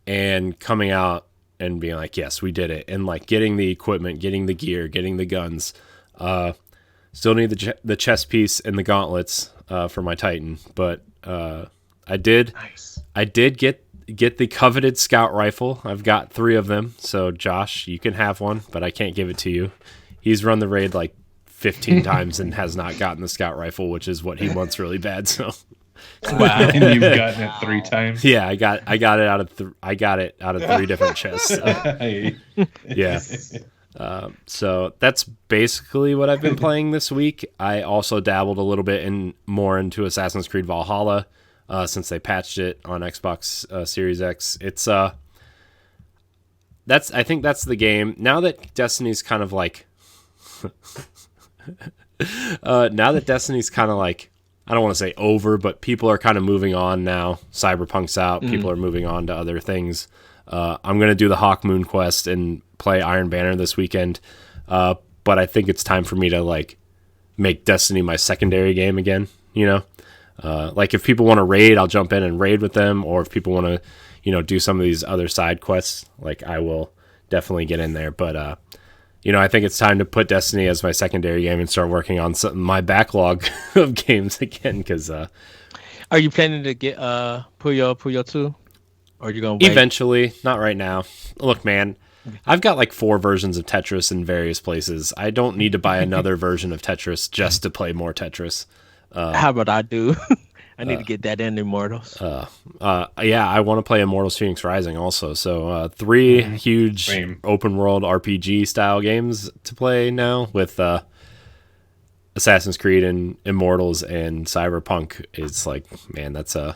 A: and coming out and being like, yes, we did it, and like getting the equipment, getting the gear, getting the guns. Still need the chest piece and the gauntlets for my Titan, but I did get the coveted scout rifle. I've got 3 of them, so Josh, you can have one, but I can't give it to you. He's run the raid like 15 times and has not gotten the scout rifle, which is what he wants really bad. So,
B: wow, and you've gotten it 3 times.
A: Yeah, I got it out of 3 different chests. Yeah. So that's basically what I've been playing this week. I also dabbled a little bit more into Assassin's Creed Valhalla since they patched it on Xbox Series X. It's I think that's the game now that Destiny's kind of like. Now that Destiny's kind of like, I don't want to say over, but people are kind of moving on now. Cyberpunk's out. People are moving on to other things. I'm going to do the Hawk Moon quest and play Iron Banner this weekend. But I think it's time for me to like make Destiny my secondary game again. You know, like if people want to raid, I'll jump in and raid with them. Or if people want to, you know, do some of these other side quests, like I will definitely get in there. But, you know, I think it's time to put Destiny as my secondary game and start working on my backlog of games again. Because
D: are you planning to get Puyo 2? Or are you going to wait?
A: Eventually, not right now. Look, man, I've got like 4 versions of Tetris in various places. I don't need to buy another version of Tetris just to play more Tetris.
D: How about I do? I need to get that in Immortals.
A: Yeah, I want to play Immortals Phoenix Rising also. So 3 huge open world RPG style games to play now with Assassin's Creed and Immortals and Cyberpunk. It's like, man, it's a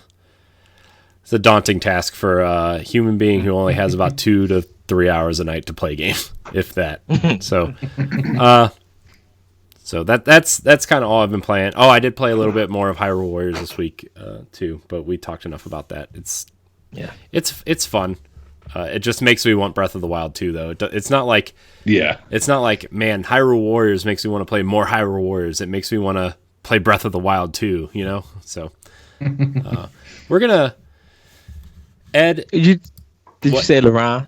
A: daunting task for a human being who only has about 2 to 3 hours a night to play a game, if that. So that's kind of all I've been playing. Oh, I did play a little bit more of Hyrule Warriors this week too, but we talked enough about that. It's fun. It just makes me want Breath of the Wild 2, though. It's not like man, Hyrule Warriors makes me want to play more Hyrule Warriors. It makes me want to play Breath of the Wild 2, you know. So we're gonna Ed.
D: Did you say LeRon?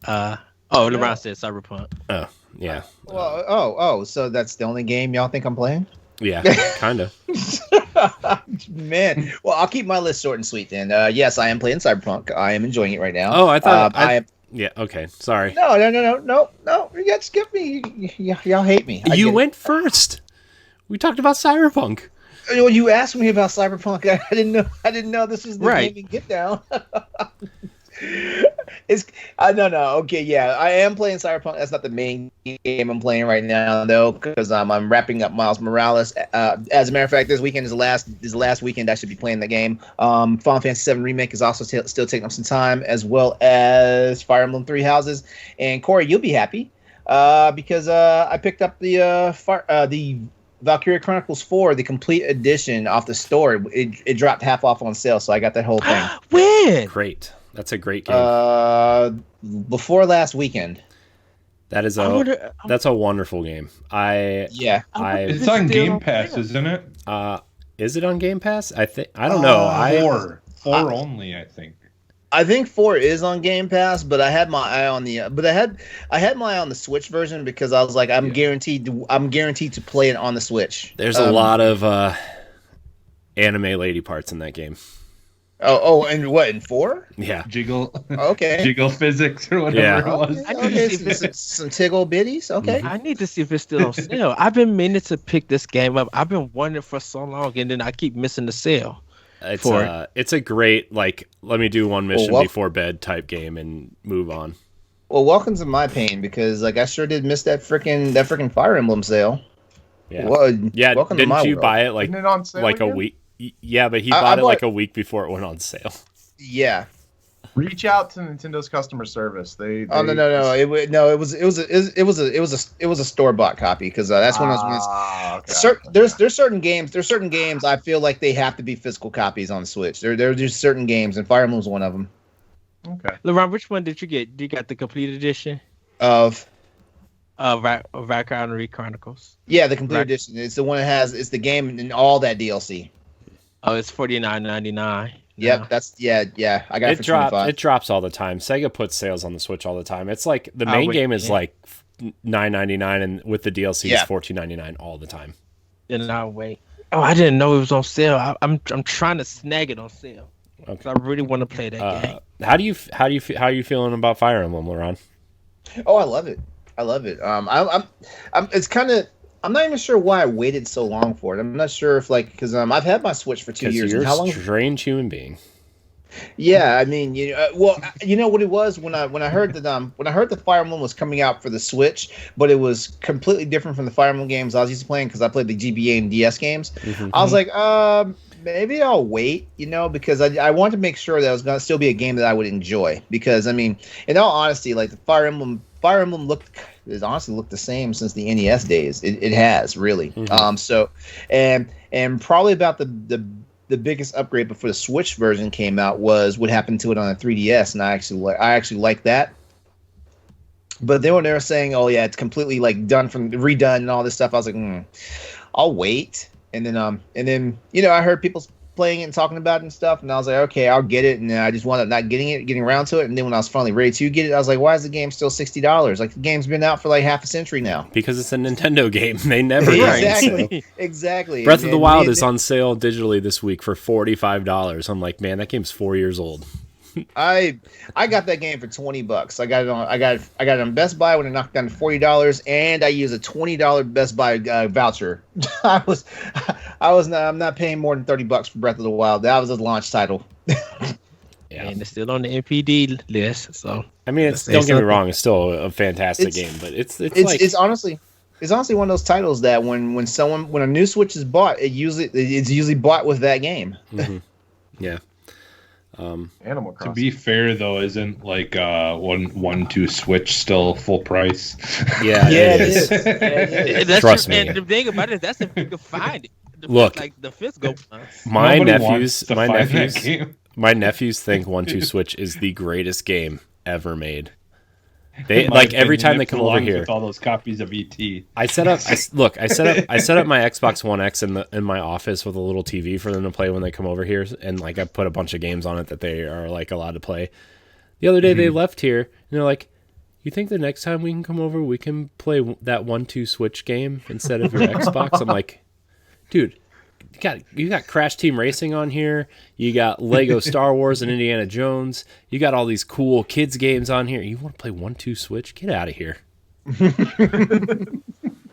D: LeRon said Cyberpunk.
A: Oh. Yeah.
C: Well, so that's the only game y'all think I'm playing?
A: Yeah, kind of.
C: Man. Well, I'll keep my list short and sweet then. Yes, I am playing Cyberpunk. I am enjoying it right now.
A: Oh, I thought yeah, okay. Sorry.
C: No. You got to skip me. Y'all hate me.
A: You went first. We talked about Cyberpunk.
C: Well, you asked me about Cyberpunk. I didn't know this was the gaming get down. No. Okay, yeah, I am playing Cyberpunk. That's not the main game I'm playing right now, though, because I'm wrapping up Miles Morales. As a matter of fact, this weekend is the last weekend I should be playing the game. Final Fantasy VII Remake is also still taking up some time, as well as Fire Emblem Three Houses. And Corey, you'll be happy because I picked up the Valkyria Chronicles 4, the complete edition off the store. It dropped half off on sale, so I got that whole thing.
A: When? Great. That's a great game.
C: Before last weekend.
A: That's a wonderful game.
B: It's on Game Pass, isn't it?
A: Is it on Game Pass? I don't know.
B: 4 only, I think.
C: I think 4 is on Game Pass, but I had my eye on I had my eye on the Switch version because I was like, I'm guaranteed to play it on the Switch.
A: There's a lot of anime lady parts in that game.
C: Oh, and what, in 4?
A: Yeah.
B: Jiggle.
C: Okay.
B: Jiggle physics or whatever it was.
C: Okay, some tiggle bitties. Okay.
D: I need to see if it's still on sale. I've been meaning to pick this game up. I've been wanting it for so long, and then I keep missing the sale.
A: It's a great, like, let me do one mission before bed type game and move on.
C: Well, welcome to my pain, because like I sure did miss that freaking Fire Emblem sale.
A: Yeah.
C: Well,
A: welcome didn't to my you world. Buy it like
E: Isn't it on sale
A: like
E: again?
A: a week? Yeah, but he bought it like a week before it went on sale.
C: Yeah.
E: Reach out to Nintendo's customer service. They
C: no. It was a store bought copy because that's one of those ones.
E: Okay.
C: There's certain games I feel like they have to be physical copies on Switch. There's just certain games, and Fire Emblem was one of them.
E: Okay.
D: LeRon, which one did you get? You got the complete edition
C: Of
D: Valkyrie Chronicles.
C: Yeah, the complete edition. It's the one that has it's the game and all that DLC.
D: Oh, it's $49.99.
C: Yep, that's yeah. I got it for $25.
A: It drops all the time. Sega puts sales on the Switch all the time. It's like the main game is like $9.99, and with the DLC it's $14.99 all the time.
D: Then I'll wait. Oh, I didn't know it was on sale. I'm trying to snag it on sale. Okay. I really want to play that game.
A: How are you feeling about Fire Emblem, LeRon?
C: Oh, I love it. It's kind of. I'm not even sure why I waited so long for it. I'm not sure if because I've had my Switch for 2 years.
A: You're
C: how long?
A: A strange human being.
C: Yeah, I mean, you know what it was when I heard that when I heard the Fire Emblem was coming out for the Switch, but it was completely different from the Fire Emblem games I was used to playing because I played the GBA and DS games. Mm-hmm. I was like, maybe I'll wait, because I wanted to make sure that it was going to still be a game that I would enjoy. Because I mean, in all honesty, like the Fire Emblem has honestly looked the same since the NES days. It has really. Mm-hmm. So and probably about the biggest upgrade before the Switch version came out was what happened to it on the 3DS, and I actually like that. But then when they were saying, "Oh yeah, it's completely redone and all this stuff," I was like, "I'll wait." And then I heard people playing it and talking about it and stuff, and I was like, "Okay, I'll get it." And then I just wound up not getting around to it. And then when I was finally ready to get it, I was like, "Why is the game still $60? Like the game's been out for like half a century now."
A: Because it's a Nintendo game. They never
C: exactly.
A: Breath of the Wild is on sale digitally this week for $45. I'm like, man, that game's 4 years old.
C: I got that game for $20. I got it on Best Buy when it knocked down to $40, and I used a $20 Best Buy voucher. I'm not paying more than $30 for Breath of the Wild. That was a launch title.
D: Yeah, and it's still on the NPD list. So
A: I mean, don't get me wrong, it's still a fantastic game, but it's
C: honestly one of those titles that when a new Switch is bought, it's usually bought with that game.
A: Mm-hmm. Yeah.
E: Animal Crossing.
B: To be fair, though, isn't like 1-2 Switch still full price?
A: Yeah, it is.
D: Trust me. And the thing about it, that's if you can find it.
A: Look,
D: like the physical.
A: My nephews think 1-2 Switch is the greatest game ever made. They every time they come over here
B: with all those copies of ET.
A: I set up my Xbox One X in my office with a little TV for them to play when they come over here, and I put a bunch of games on it that they are allowed to play. The other day they left here and they're like, "You think the next time we can come over we can play that 1-2 Switch game instead of your Xbox?" I'm like, "Dude, you got Crash Team Racing on here. You got Lego Star Wars and Indiana Jones. You got all these cool kids games on here. You want to play 1-2 Switch? Get out of here."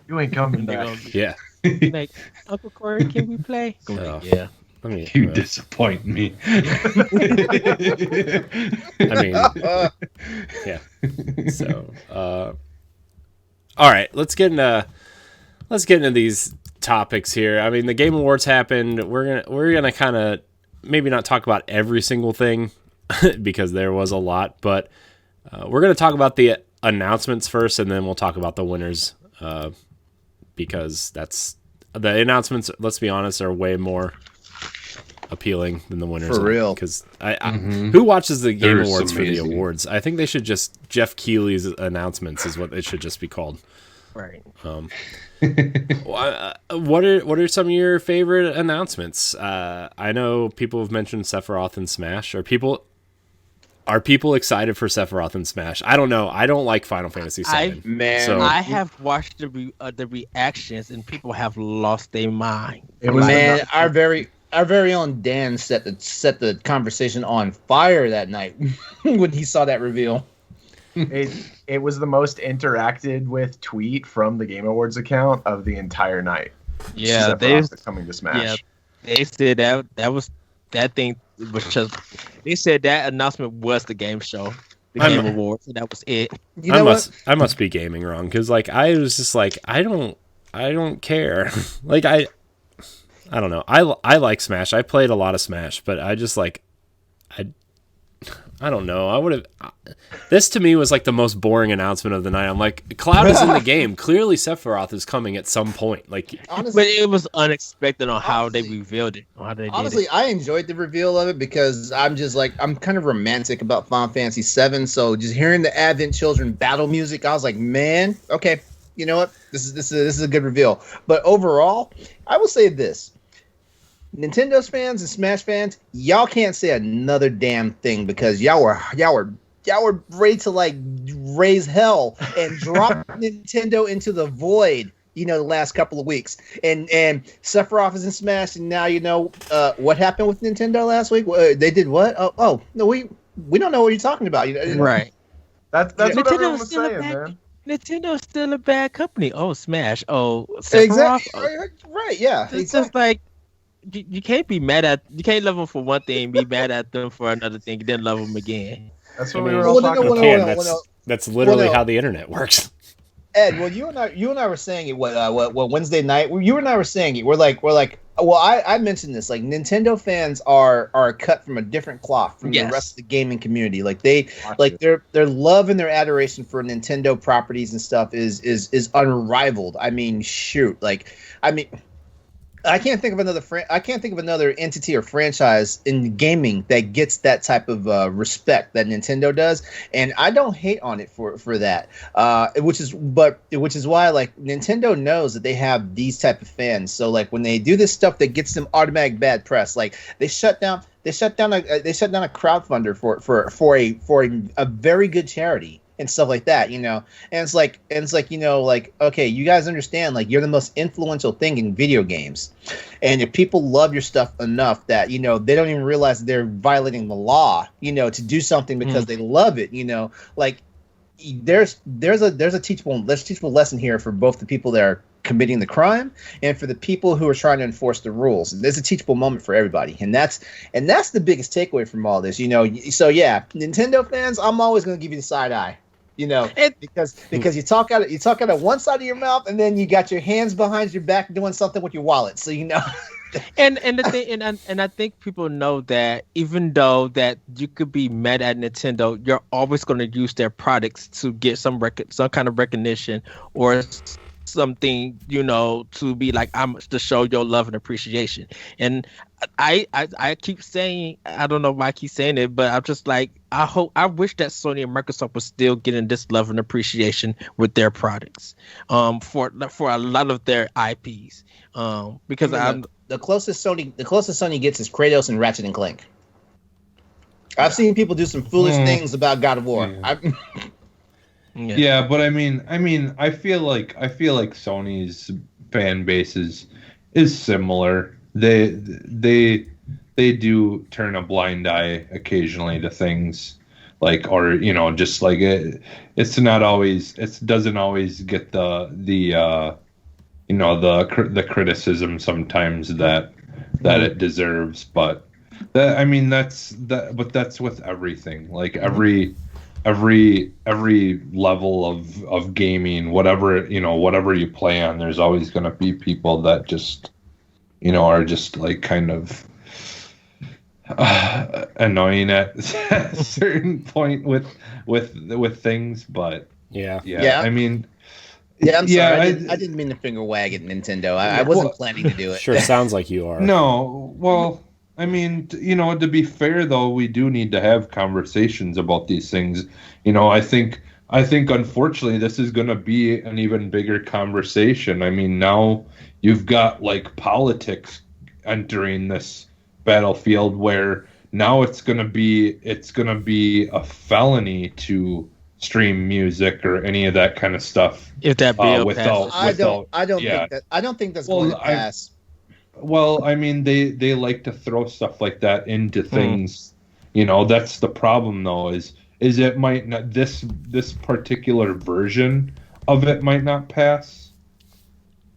E: You ain't coming back.
A: Yeah.
D: Like, Uncle Corey, can we play?
A: Yeah. I mean,
B: you disappoint me.
A: I mean, yeah. So, all right, let's get into these topics here. I mean, the Game Awards happened. We're gonna kind of maybe not talk about every single thing because there was a lot, but we're gonna talk about the announcements first, and then we'll talk about the winners because that's the announcements. Let's be honest, are way more appealing than the winners.
C: For real,
A: because who watches the Game Awards for the awards? I think they should just Jeff Keighley's announcements is what it should just be called.
D: Right.
A: What are some of your favorite announcements? I know people have mentioned Sephiroth and Smash. Are people excited for Sephiroth and Smash? I don't know. I don't like Final Fantasy VII.
D: I have watched the reactions, and people have lost their mind.
C: Our very own Dan set the conversation on fire that night when he saw that reveal.
E: It was the most interacted with tweet from the Game Awards account of the entire night.
D: Yeah,
E: coming to Smash. Yeah,
D: they said that thing was just. They said that announcement was the game show, the Game Awards, and that was it.
A: I must be gaming wrong because I was just like I don't care. I don't know. I like Smash. I played a lot of Smash, but I just I don't know. I would have. This to me was the most boring announcement of the night. I'm like, Cloud is in the game. Clearly, Sephiroth is coming at some point.
C: Honestly,
D: but it was unexpected on how they revealed it.
C: Honestly, I enjoyed the reveal of it because I'm just I'm kind of romantic about Final Fantasy VII. So just hearing the Advent Children battle music, I was like, man, okay, You know what? This is a good reveal. But overall, I will say this: Nintendo's fans and Smash fans, y'all can't say another damn thing because y'all were ready to like raise hell and drop Nintendo into the void. You know, the last couple of weeks, and Sephiroth is in Smash, and now you know what happened with Nintendo last week. They did what? Oh no, we don't know what you're talking about.
D: Right.
E: That's what everyone was
D: still
E: saying, man.
D: Nintendo's still a bad company. Oh, Smash. Oh, Sephiroth.
C: Exactly. Right. Yeah.
D: It's just like you can't be mad at. You can't love them for one thing, be mad at them for another thing, then love them again.
E: That's what we were all talking about.
A: That's literally how the internet works.
C: Ed, well, you and I were saying it. What Wednesday night? You and I were saying it. We're like. Well, I mentioned this. Like Nintendo fans are cut from a different cloth from the rest of the gaming community. Like their love and their adoration for Nintendo properties and stuff is unrivaled. I mean, shoot. I can't think of another entity or franchise in gaming that gets that type of respect that Nintendo does, and I don't hate on it for that. Which is why like Nintendo knows that they have these type of fans. So like when they do this stuff that gets them automatic bad press, like they shut down a crowdfunder for a very good charity. And stuff like that, you know, and it's like, you know, like, okay, you guys understand, like, you're the most influential thing in video games, and if people love your stuff enough that, you know, they don't even realize that they're violating the law, you know, to do something because they love it, you know, like, there's a teachable lesson here for both the people that are committing the crime and for the people who are trying to enforce the rules. There's a teachable moment for everybody, and that's the biggest takeaway from all this, you know. So yeah, Nintendo fans, I'm always going to give you the side eye. You know, because you talk out of one side of your mouth, and then you got your hands behind your back doing something with your wallet. So you know,
D: and the thing, and I think people know that even though that you could be mad at Nintendo, you're always going to use their products to get some kind of recognition or something, you know, to be like, I'm to show your love and appreciation. And I keep saying, I don't know why I keep saying it, but I'm just like, I wish that Sony and Microsoft was still getting this love and appreciation with their products, for a lot of their IPs, because
C: the closest Sony gets is Kratos and Ratchet and Clank. I've seen people do some foolish things about God of War.
B: Yeah, but I mean, I feel like Sony's fan base is similar. They do turn a blind eye occasionally to things, like, or you know, just like it doesn't always get the you know, the criticism sometimes that it deserves. But that's with everything. Like every level of gaming, whatever you play on, there's always going to be people that just, you know, are just like kind of annoying at a certain point with things. But yeah. I mean,
C: yeah, I'm sorry. I didn't mean to finger wag at Nintendo. I wasn't planning to do it.
A: Sure, sounds like you are.
B: No, well, I mean, you know, to be fair though, we do need to have conversations about these things. You know, I think unfortunately this is going to be an even bigger conversation. I mean, now you've got like politics entering this battlefield where now it's going to be a felony to stream music or any of that kind of stuff.
D: If that bill passes.
C: I don't think that's going to pass.
B: Well, I mean, they like to throw stuff like that into things. You know, that's the problem, though. Is it might not this particular version of it might not pass,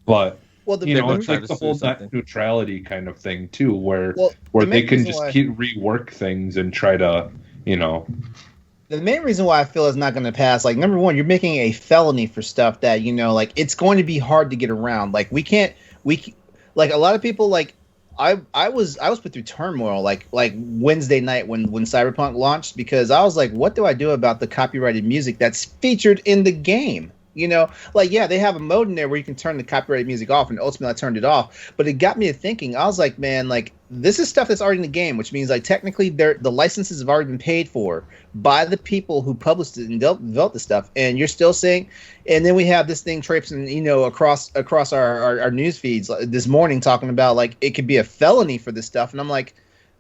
B: but you know, it's like the whole net neutrality kind of thing too, where they can just keep rework things and try to, you know.
C: The main reason why I feel it's not going to pass, like, number one, you're making a felony for stuff that, you know, like, it's going to be hard to get around. Like, like a lot of people, like, I was put through turmoil like Wednesday night when Cyberpunk launched, because I was like, what do I do about the copyrighted music that's featured in the game? You know, like, yeah, they have a mode in there where you can turn the copyrighted music off, and ultimately I turned it off. But it got me to thinking. I was like, man, like, this is stuff that's already in the game, which means, like, technically the licenses have already been paid for by the people who published it and developed the stuff. And you're still saying, and then we have this thing traipsing, you know, across our news feeds this morning talking about, like, it could be a felony for this stuff. And I'm like,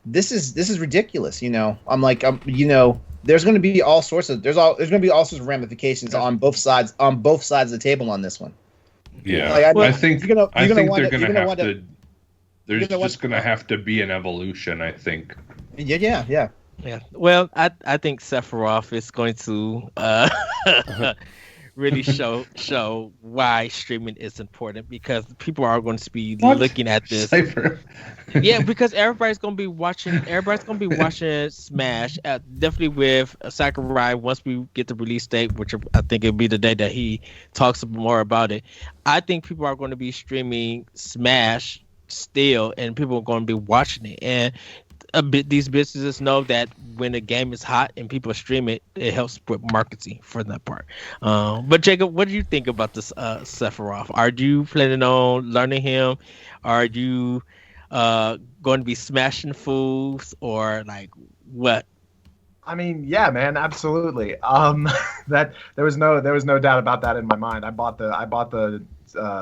C: this is ridiculous. You know, I'm like, you know, there's going to be all sorts of ramifications on both sides of the table on this one.
B: Yeah,
C: like,
B: I think they're going to have to be an evolution. I think.
C: Yeah.
D: Well, I think Sephiroth is going to really show why streaming is important, because people are going to be looking at this. Yeah, because everybody's going to be watching Smash, definitely with Sakurai once we get the release date, which I think it'll be the day that he talks more about it. I think people are going to be streaming Smash still, and people are going to be watching it. And these businesses know that when a game is hot and people stream it, it helps with marketing for that part. But Jacob, what do you think about this Sephiroth? Are you planning on learning him? Are you going to be smashing fools, or like what?
E: I mean, yeah, man, absolutely. That there was no doubt about that in my mind. I bought the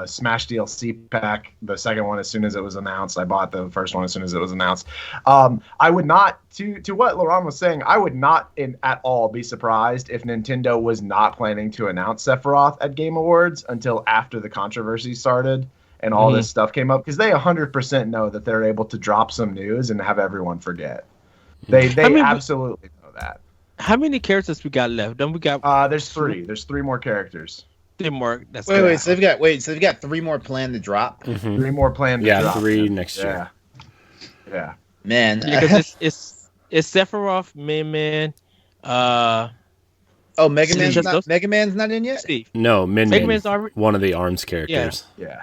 E: Smash DLC pack, the second one, as soon as it was announced. I bought the first one as soon as it was announced. I would not, to what LeRon was saying, I would not at all be surprised if Nintendo was not planning to announce Sephiroth at Game Awards until after the controversy started and all this stuff came up, because they 100% know that they're able to drop some news and have everyone forget. They absolutely know that.
D: How many characters we got left? Don't we got?
E: There's 3. There's 3 more characters.
D: 3 more. That's
C: wait. So they've got 3 more planned to drop.
E: 3 more planned to drop.
A: Yeah, 3 next year.
E: Yeah.
C: Man,
D: because it's Sephiroth, Min.
C: Mega Man's not in yet.
D: Steve.
A: No,
D: Mega Man's already
A: one of the ARMS characters.
E: Yeah.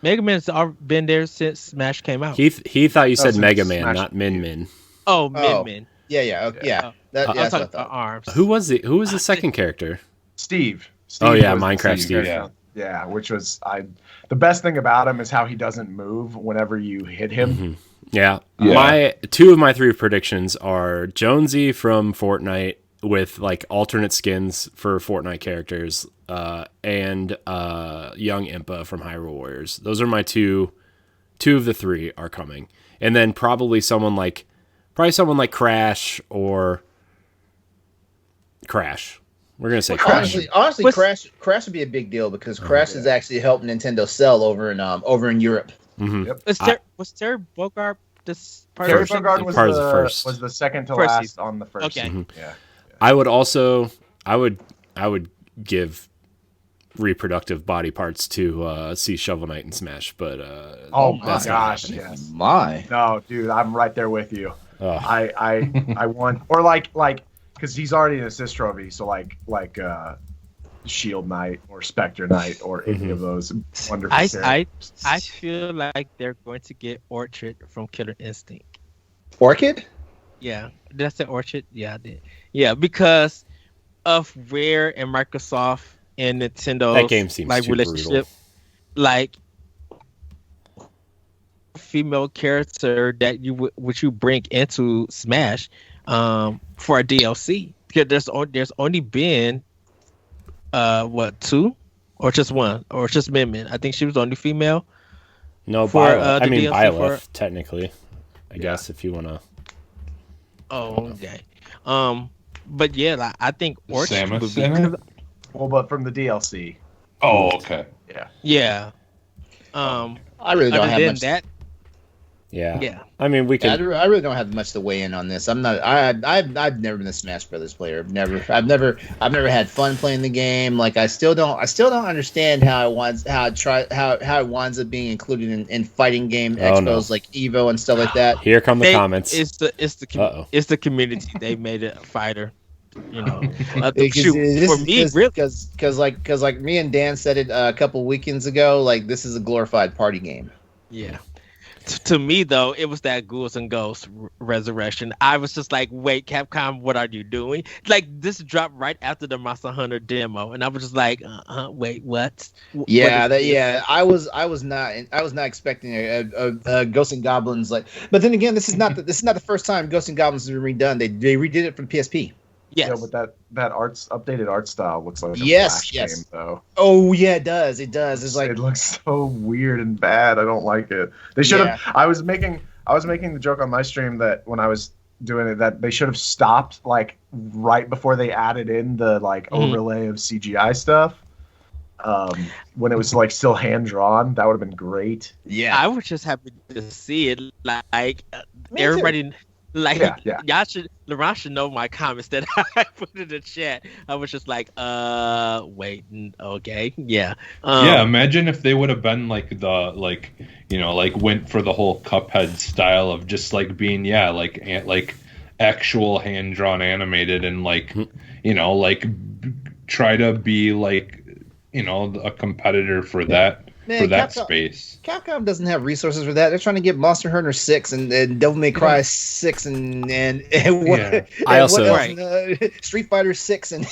D: Mega Man's been there since Smash came out.
A: He thought you said Mega Man,
E: Smash
A: not Min.
D: Oh, Min.
C: Yeah. That's what I thought.
D: ARMS.
A: Who was the second character?
E: Steve.
A: Oh yeah, Minecraft Steve.
E: Yeah, which was the best thing about him is how he doesn't move whenever you hit him.
A: Mm-hmm. Yeah. My 2 of my 3 predictions are Jonesy from Fortnite with like alternate skins for Fortnite characters, and young Impa from Hyrule Warriors. Those are my 2 of the 3 are coming. And then probably someone like Crash or Crash. We're gonna say Crash.
C: Honestly, Crash would be a big deal, because Crash has actually helped Nintendo sell over in Europe.
A: Mm-hmm.
E: Yep.
D: Was Terry Bogard this part?
E: Terry Bogard was
A: part of the first.
E: Was the second to
D: first
E: last
D: season.
E: on the first.
D: Okay.
E: Mm-hmm.
A: Mm-hmm.
E: Yeah.
A: I would give reproductive body parts to see Shovel Knight and Smash, but
E: oh my gosh, yes. No, dude, I'm right there with you. I want, or like because he's already an assist trophy, so like Shield Knight or Spectre Knight or any of those wonderful characters.
D: I feel like they're going to get Orchid from Killer Instinct.
C: Orchid?
D: Yeah, did I say Orchid? Yeah, I did. Yeah, because of Rare and Microsoft and Nintendo,
A: that game seems
D: like
A: too
D: relationship,
A: brutal.
D: Like female character that which you bring into Smash for a DLC, because there's only been 2 or just 1 or just Min. I think she was the only female.
A: No,
D: for
A: Byleth. I mean
D: DLC
A: Byleth, technically. I guess if you want to.
D: Oh, okay. But yeah, like, I think Orchid would be.
E: Well, but from the DLC.
B: Oh, okay.
D: Yeah.
C: I really don't have much.
D: That.
A: Yeah. I mean, we can.
C: I really don't have much to weigh in on this. I'm not. I've never been a Smash Brothers player. I've never had fun playing the game. Like, I still don't understand how it winds up being included in fighting game expos like Evo and stuff like that.
A: Here come the comments.
D: It's the community. They made it a fighter. You know, for me, really,
C: because like me and Dan said it a couple weekends ago. Like, this is a glorified party game.
D: Yeah. To me though, it was that Ghouls and Ghosts resurrection. I was just like, wait, Capcom, what are you doing? Like this dropped right after the Monster Hunter demo, and I was just like, wait, what?
C: Yeah, I was not expecting a Ghosts and Goblins like. But then again, this is not the first time Ghosts and Goblins has been redone. They redid it for the PSP.
D: Yes.
E: Yeah, but that updated art style looks like a
C: yes.
E: game though.
C: Oh yeah, it does. It's like
E: it looks so weird and bad. I don't like it. They should have. I was making the joke on my stream that when I was doing it that they should have stopped like right before they added in the like overlay of CGI stuff. When it was like still hand drawn, that would have been great.
C: Yeah,
D: I was just happy to see it. Like everybody. Like y'all should, LeRon should know my comments that I put in the chat. I was just like, wait, okay, yeah.
B: Imagine if they would have been like went for the whole Cuphead style of just like being like actual hand drawn animated and try to be like a competitor for that. Man, that space.
C: Capcom doesn't have resources for that. They're trying to get Monster Hunter 6 and Devil May Cry 6 and Street Fighter 6 and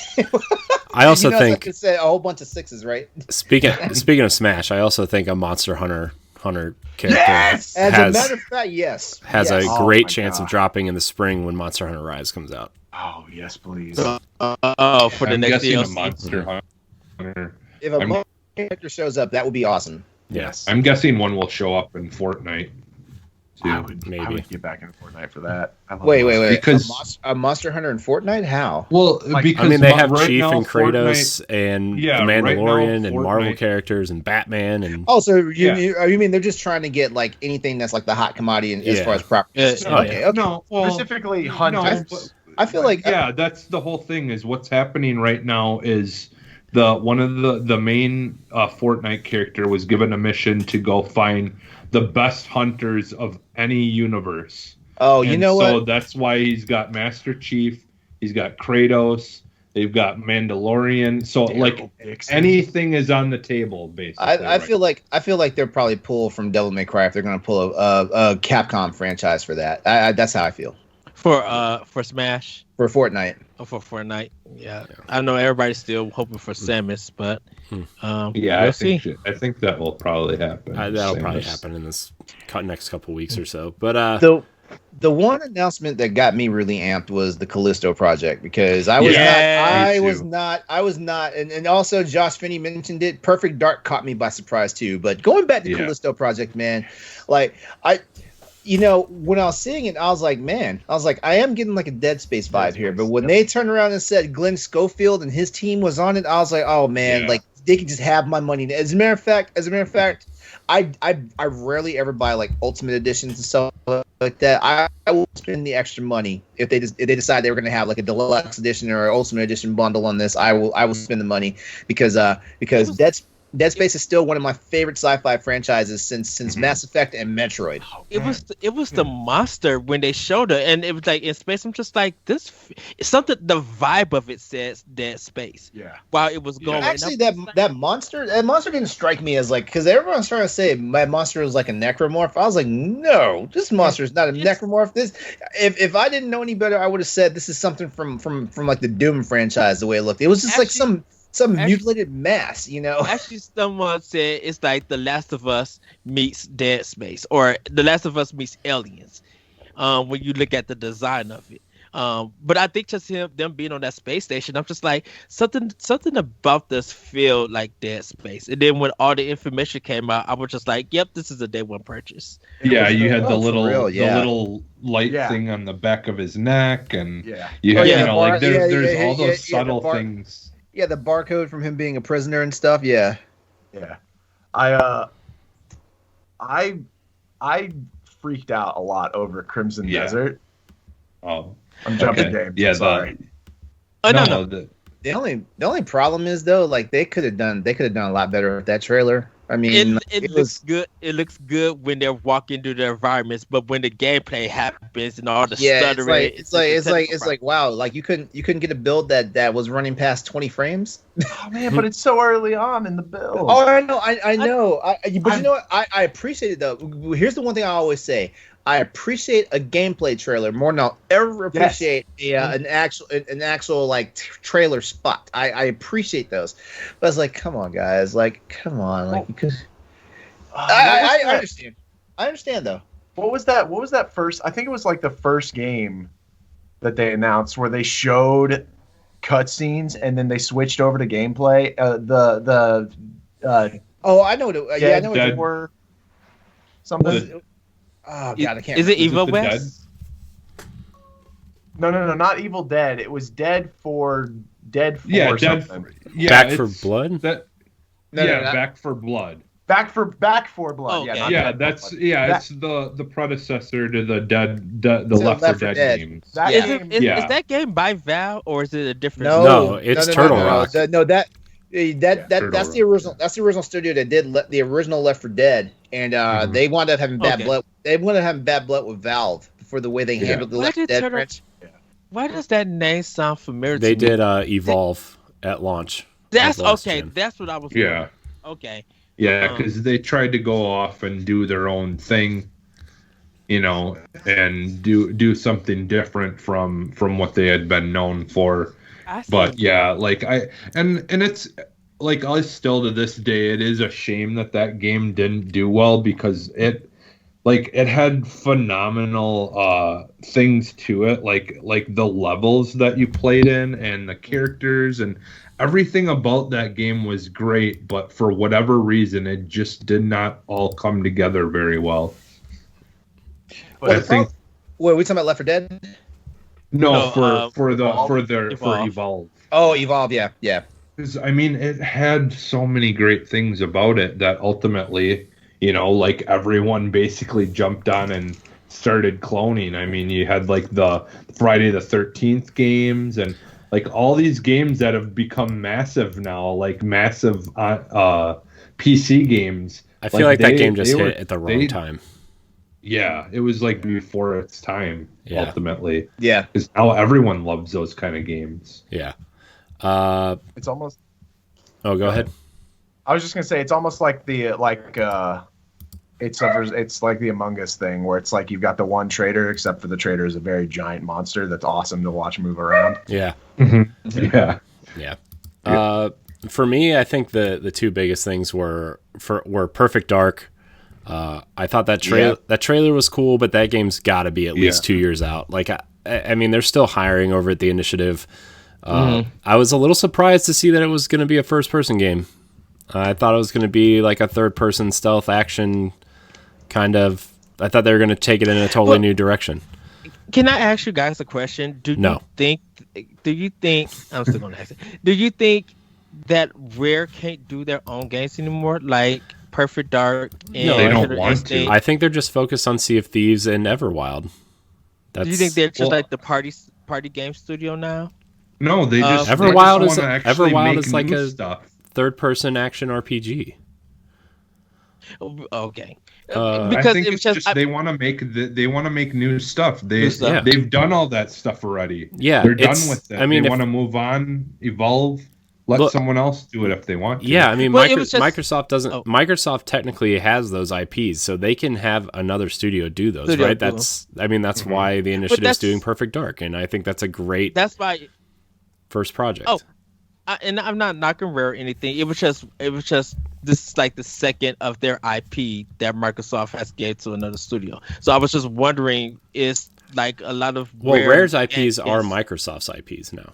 A: I also think
C: a whole bunch of sixes, right?
A: Speaking of Smash, I also think a Monster Hunter character
C: as a matter of fact,
A: has a great chance of dropping in the spring when Monster Hunter Rise comes out.
E: Oh yes, please.
D: For the next DLC.
B: Monster Hunter.
C: If a Monster character shows up, that would be awesome.
A: Yes,
B: I'm guessing one will show up in Fortnite too.
E: I would get back in Fortnite for that.
C: Wait,
B: because
C: a Monster Hunter in Fortnite? How?
B: Well, because
A: they have
B: right
A: Chief
B: now,
A: and Kratos and the Mandalorian and Marvel
B: Fortnite
A: characters and Batman and.
C: Oh, so you mean they're just trying to get like anything that's like the hot commodity as far as properties?
B: Okay. No,
E: specifically hunters.
C: I feel like
B: that's the whole thing. Is what's happening right now is. One of the main Fortnite character was given a mission to go find the best hunters of any universe.
C: Oh, you know what?
B: So that's why he's got Master Chief, he's got Kratos, they've got Mandalorian. So anything is on the table basically.
C: I feel like they're probably pulled from Devil May Cry if they're going to pull a Capcom franchise for that. That's how I feel.
D: For Smash.
C: For Fortnite.
D: Oh, for Fortnite. Yeah. I know everybody's still hoping for Samus, but
B: I think that will probably happen.
A: That'll probably happen in this next couple weeks or so. But
C: the one announcement that got me really amped was the Callisto project because I was not, and also Josh Finney mentioned it. Perfect Dark caught me by surprise too. But going back to Callisto project, man, like when I was seeing it, I was like, I am getting like a Dead Space vibe here. But when they turned around and said Glenn Schofield and his team was on it, I was like, oh man, like they could just have my money. As a matter of fact, I rarely ever buy like Ultimate Editions and stuff like that. I will spend the extra money if they decide they were going to have like a deluxe edition or an Ultimate Edition bundle on this. I will spend the money because Dead Space is still one of my favorite sci-fi franchises since Mass Effect and Metroid.
D: It was the monster when they showed it, and it was like in space. I'm just like this. It's something. The vibe of it says Dead Space.
E: Yeah.
D: While it was going.
C: Actually, that monster didn't strike me as like because everyone's trying to say my monster was like a necromorph. I was like, no, this monster is not a necromorph. This if I didn't know any better, I would have said this is something from like the Doom franchise. The way it looked, it was just like some mutilated mass,
D: Actually, someone said it's like The Last of Us meets Dead Space, or The Last of Us meets Aliens. When you look at the design of it, but I think just them being on that space station, I'm just like something about this feel like Dead Space. And then when all the information came out, I was just like, "Yep, this is a day one purchase."
B: Yeah, you had the little light thing on the back of his neck, and you had there's all those subtle things.
C: Yeah, the barcode from him being a prisoner and stuff. Yeah.
E: I freaked out a lot over Crimson Desert.
B: Oh,
E: I'm jumping games.
B: Yeah,
E: sorry.
C: No. The only problem is though, like they could have done a lot better with that trailer. I mean,
D: it looks good. It looks good when they're walking through their environments, but when the gameplay happens and all the stuttering,
C: it's like wow, like you couldn't get a build that was running past 20 frames.
E: Oh man, but it's so early on in the build.
C: Oh, I know, I know. But you know what? I appreciate it though. Here's the one thing I always say: I appreciate a gameplay trailer more than I'll ever appreciate an actual like trailer spot. I appreciate those, but I was like, come on, guys, like, come on, like, because I understand. I understand though.
E: What was that first? I think it was like the first game that they announced where they showed cutscenes and then they switched over to gameplay.
C: Oh, I know what I know what
B: Dead.
C: you were.
E: Something.
C: Oh god, I can't.
D: Is it
B: Was it
D: Evil
B: the
D: West?
E: No, not Evil Dead. It was Dead for
B: Dead.
E: something.
A: Back for Blood?
B: Back for Blood.
E: Back for Blood.
D: Okay.
E: Yeah, not
B: Yeah,
E: Dead
B: that's
E: for Blood.
B: it's the predecessor to the Left 4 Dead games.
E: That
C: Yeah.
E: game,
D: Is that game by Valve or is it a different?
A: No, it's Turtle Rock.
C: That's
B: Turtle
C: the original. That's the original studio that did the original Left 4 Dead, and they wound up having bad blood. They wound up having bad blood with Valve for the way they handled the
D: Why
C: Left 4
D: did
C: Dead
D: Turtle-
C: franchise.
D: Why does that name sound familiar?
A: They
D: to me?
A: did Evolve at launch.
D: That's
A: of last
D: okay.
A: gen.
D: That's what I was.
B: Yeah.
D: wondering. Okay.
B: Yeah, because they tried to go off and do their own thing, and do something different from what they had been known for. But yeah, like and it's like I still to this day, it is a shame that game didn't do well because it had phenomenal things to it, like the levels that you played in and the characters and everything about that game was great, but for whatever reason, it just did not all come together very well.
E: But
B: I think
C: Wait, are we talking about Left 4 Dead?
B: no,
D: No,
B: for
D: Evolve.
B: Evolve.
C: Oh, Evolve. Yeah.
B: Because I mean, it had so many great things about it that ultimately, like everyone basically jumped on and started cloning. I mean, you had like the Friday the 13th games and like all these games that have become massive now, like massive PC games.
A: I feel like that game just hit at the wrong time.
B: Yeah, it was like before its time, ultimately.
C: Yeah.
B: Because now everyone loves those kind of games.
A: Yeah.
E: it's almost.
A: Oh, go ahead.
E: I was just gonna say it's almost like it's like the Among Us thing where it's like you've got the one trader, except for the trader is a very giant monster that's awesome to watch move around.
A: Yeah.
B: Yeah.
A: Yeah. For me, I think the two biggest things were Perfect Dark. I thought that trailer was cool, but that game's got to be at least 2 years out. Like, I mean, they're still hiring over at the Initiative. I was a little surprised to see that it was going to be a first-person game. I thought it was going to be like a third-person stealth action kind of. I thought they were going to take it in a totally new direction.
D: Can I ask you guys a question? Do you think? I'm still going to ask it. Do you think that Rare can't do their own games anymore, like Perfect Dark? And
B: they don't
D: Killer
B: want
D: Instinct?
B: to.
A: I think they're just focused on Sea of Thieves and Everwild.
D: Do you think they're just like the party game studio now?
B: No, they just
A: Everwild
B: they
A: is
B: just wanna actually
A: Everwild
B: make
A: is like
B: new
A: a
B: stuff.
A: third-person action RPG.
D: Okay.
B: I
D: Because
B: think
D: it
B: it's
D: was just
B: they want to make new stuff.
D: New stuff.
B: They've done all that stuff already.
A: Yeah,
B: they're done with it.
A: I mean,
B: they want to move on, evolve, let someone else do it if they want to.
A: Yeah, I mean,
D: Well, it was just-
A: Microsoft doesn't. Microsoft technically has those IPs, so they can have another studio do those,
D: Studio
A: right?
D: do
A: That's why the Initiative's
D: that's-
A: doing Perfect Dark, and I think that's a great
D: That's why.
A: first project.
D: Oh. And I'm not knocking Rare or anything. It was just this is like the second of their IP that Microsoft has gave to another studio. So I was just wondering, is like a lot of
A: Rare's IPs are Microsoft's IPs now.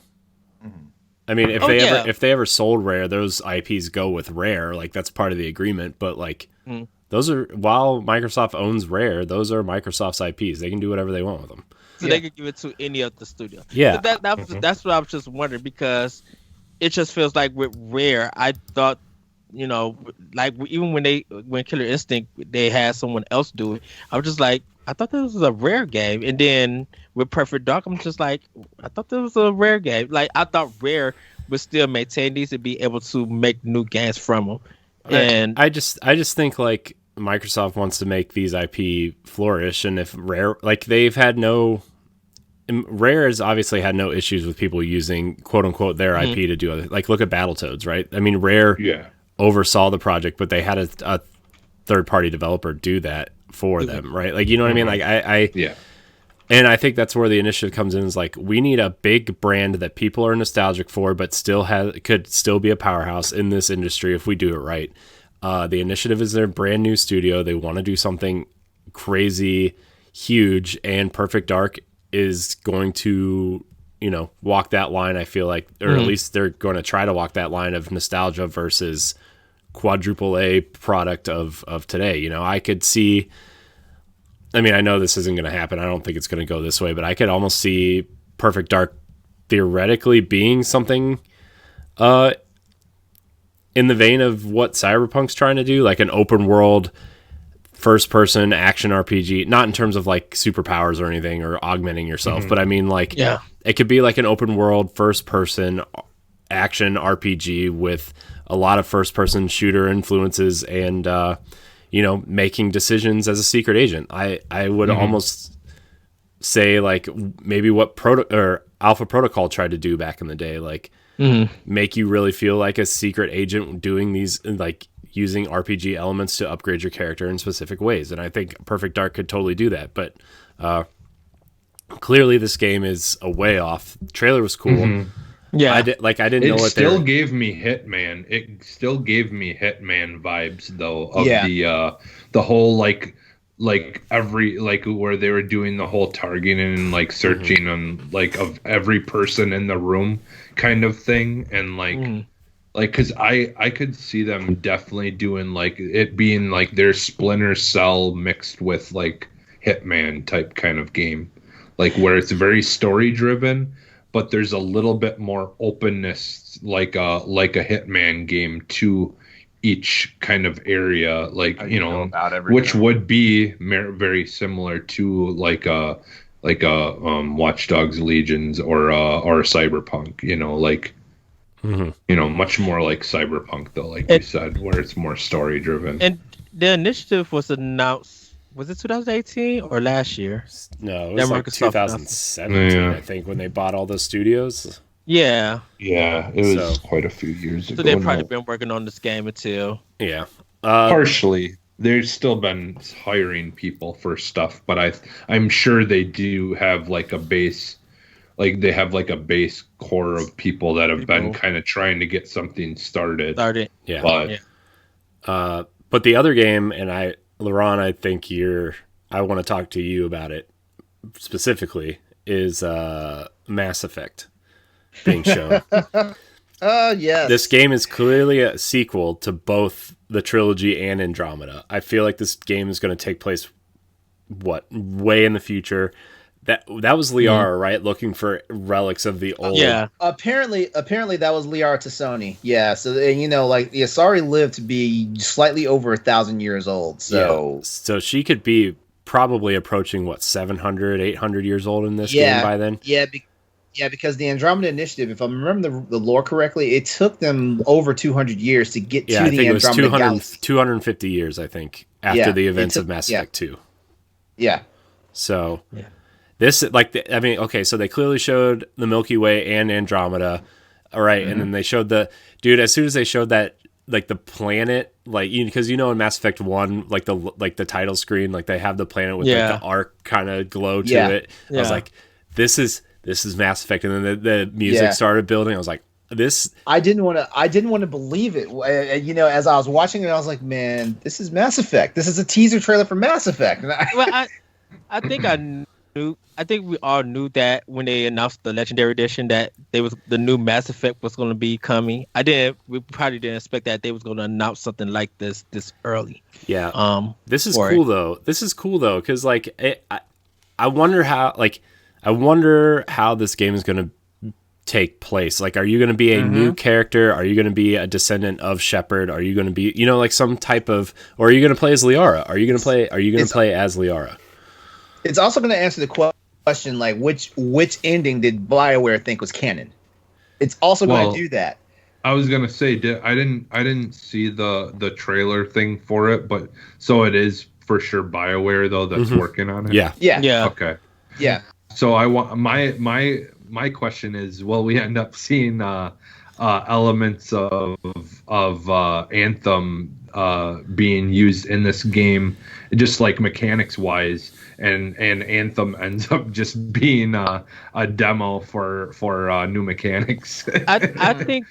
A: I mean, if they ever sold Rare, those IPs go with Rare. Like that's part of the agreement. But like those are while Microsoft owns Rare, those are Microsoft's IPs. They can do whatever they want with them.
D: So they could give it to any of the studio.
A: Yeah.
D: So that's what I was just wondering, because it just feels like with Rare, I thought, like even when Killer Instinct they had someone else do it, I was just like, I thought this was a Rare game. And then with Perfect Dark, I'm just like, I thought this was a Rare game. Like I thought Rare would still maintain these and be able to make new games from them. And
A: I just think like Microsoft wants to make these IP flourish, and if Rare, like they've had no, Rare has obviously had no issues with people using quote unquote their IP to do other, like look at Battletoads, right? I mean, Rare oversaw the project, but they had a third party developer do that for them, right? Like, you know what I mean? Like and I think that's where the initiative comes in, is like, we need a big brand that people are nostalgic for, but could still be a powerhouse in this industry if we do it right. The initiative is their brand new studio. They want to do something crazy, huge, and Perfect Dark is going to, walk that line, I feel like, or at least they're going to try to walk that line of nostalgia versus quadruple A product of today. I could see, I mean, I know this isn't going to happen. I don't think it's going to go this way, but I could almost see Perfect Dark theoretically being something in the vein of what Cyberpunk's trying to do, like an open world first-person action RPG, not in terms of like superpowers or anything or augmenting yourself, but I mean like it could be like an open world first-person action RPG with a lot of first-person shooter influences and making decisions as a secret agent. I would almost say like maybe what Alpha Protocol tried to do back in the day, like make you really feel like a secret agent doing these, like using RPG elements to upgrade your character in specific ways. And I think Perfect Dark could totally do that. But clearly this game is a way off. The trailer was cool. Yeah, I didn't know what
B: still gave me Hitman. It still gave me Hitman vibes though of the whole like every like where they were doing the whole targeting and like searching on like of every person in the room kind of thing, and like because I could see them definitely doing like it being like their Splinter Cell mixed with like Hitman type kind of game, like where it's very story driven, but there's a little bit more openness, like a Hitman game to each kind of area, like which would be very similar to like a Watch Dogs Legions or Cyberpunk, much more like Cyberpunk though, like you said, where it's more story driven.
D: And the initiative was announced. Was it 2018 or last year?
A: No, it was like 2017, I think, when they bought all those studios.
D: Yeah.
B: Yeah, it was quite a few years ago.
D: So they've probably been working on this game until...
A: Yeah.
B: Partially. They've still been hiring people for stuff, but I'm sure they do have like a base... Like, they have like a base core of people that have been kind of trying to get something started.
A: Yeah. But the other game, and LeRon, I think I want to talk to you about it specifically, is Mass Effect being shown.
C: Yes.
A: This game is clearly a sequel to both the trilogy and Andromeda. I feel like this game is going to take place, way in the future. That was Liara, right? Looking for relics of the old.
C: Yeah. Apparently that was Liara to Sony. Yeah. So like the Asari lived to be slightly over 1,000 years old. So
A: so she could be probably approaching 700, 800 years old in this game by then.
C: Yeah. Because the Andromeda Initiative, if I remember the lore correctly, it took them over 200 years to get to the Andromeda Galaxy.
A: 250 years, I think, after the events of Mass Effect 2.
C: Yeah.
A: So. Yeah. This, so they clearly showed the Milky Way and Andromeda, all right, and then they showed as soon as they showed that, like, the planet, like, because in Mass Effect 1, like the title screen, like, they have the planet with, like, the arc kind of glow to it. I was like, this is Mass Effect, and then the music started building. I was like, this... I didn't want
C: to believe it. As I was watching it, I was like, man, this is Mass Effect. This is a teaser trailer for Mass Effect.
D: Well, I think we all knew that when they announced the Legendary Edition that the new Mass Effect was going to be coming. We probably didn't expect that they was going to announce something like this early.
A: Yeah. This is cool though. This is cool though, because like I wonder how this game is going to take place. Like, are you going to be a new character? Are you going to be a descendant of Shepard? Are you going to be like some type of, or are you going to play as Liara? Are you going to play as Liara?
C: It's also going to answer the question, like, which ending did BioWare think was canon? It's also going to do that.
B: I was gonna say, I didn't see the trailer thing for it, but so it is for sure BioWare though that's working on it.
C: Yeah.
B: Okay.
C: Yeah.
B: So I want my question is, will we end up seeing elements of Anthem being used in this game, just like mechanics wise, and Anthem ends up just being a demo for new mechanics?
D: I think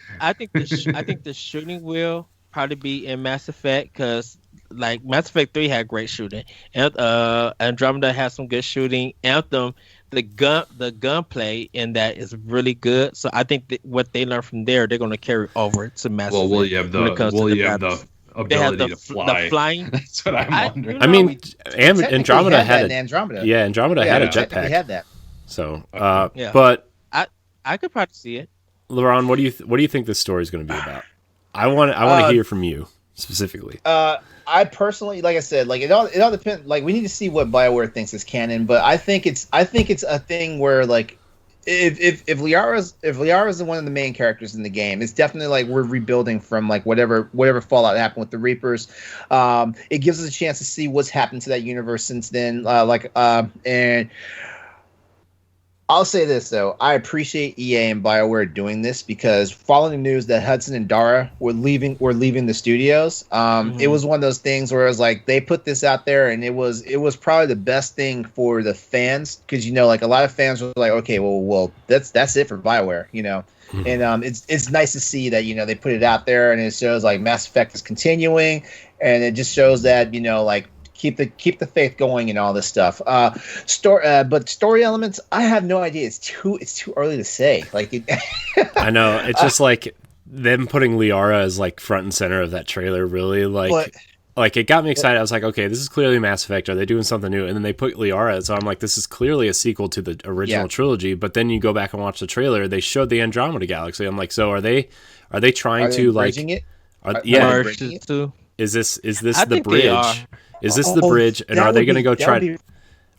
D: the shooting will probably be in Mass Effect, because like Mass Effect 3 had great shooting, and Andromeda has some good shooting. Anthem, the gunplay in that is really good. So I think that what they learn from there, they're going to carry over to Mass Effect.
B: Will you have the ability to fly?
D: The flying.
B: That's what I'm wondering.
A: I mean, Andromeda had
C: Andromeda.
A: Yeah, Andromeda had a jetpack.
C: They had that.
A: So,
D: Yeah.
A: but
D: I could probably see it.
A: LeRon, what do you think this story is going to be about? I want to hear from you specifically.
C: I personally, like I said, like it all depends. Like we need to see what BioWare thinks is canon, but I think it's a thing where like if Liara's one of the main characters in the game, it's definitely like we're rebuilding from like whatever fallout happened with the Reapers. It gives us a chance to see what's happened to that universe since then. And I'll say this though, I appreciate EA and BioWare doing this, because following the news that Hudson and Dara were leaving the studios, it was one of those things where it was like they put this out there, and it was probably the best thing for the fans, because like a lot of fans were like, okay, well that's it for BioWare, and it's nice to see that they put it out there, and it shows like Mass Effect is continuing, and it just shows that like keep the faith going and all this stuff. But story elements, I have no idea. It's too early to say. Like,
A: I know, it's just like them putting Liara as like front and center of that trailer. Really, like it got me excited. I was like, okay, this is clearly Mass Effect. Are they doing something new? And then they put Liara, so I'm like, this is clearly a sequel to the original trilogy. But then you go back and watch the trailer. They showed the Andromeda Galaxy. I'm like, so are they trying to like?
C: It?
A: Is this the bridge? Is this the bridge? And are they going to go try?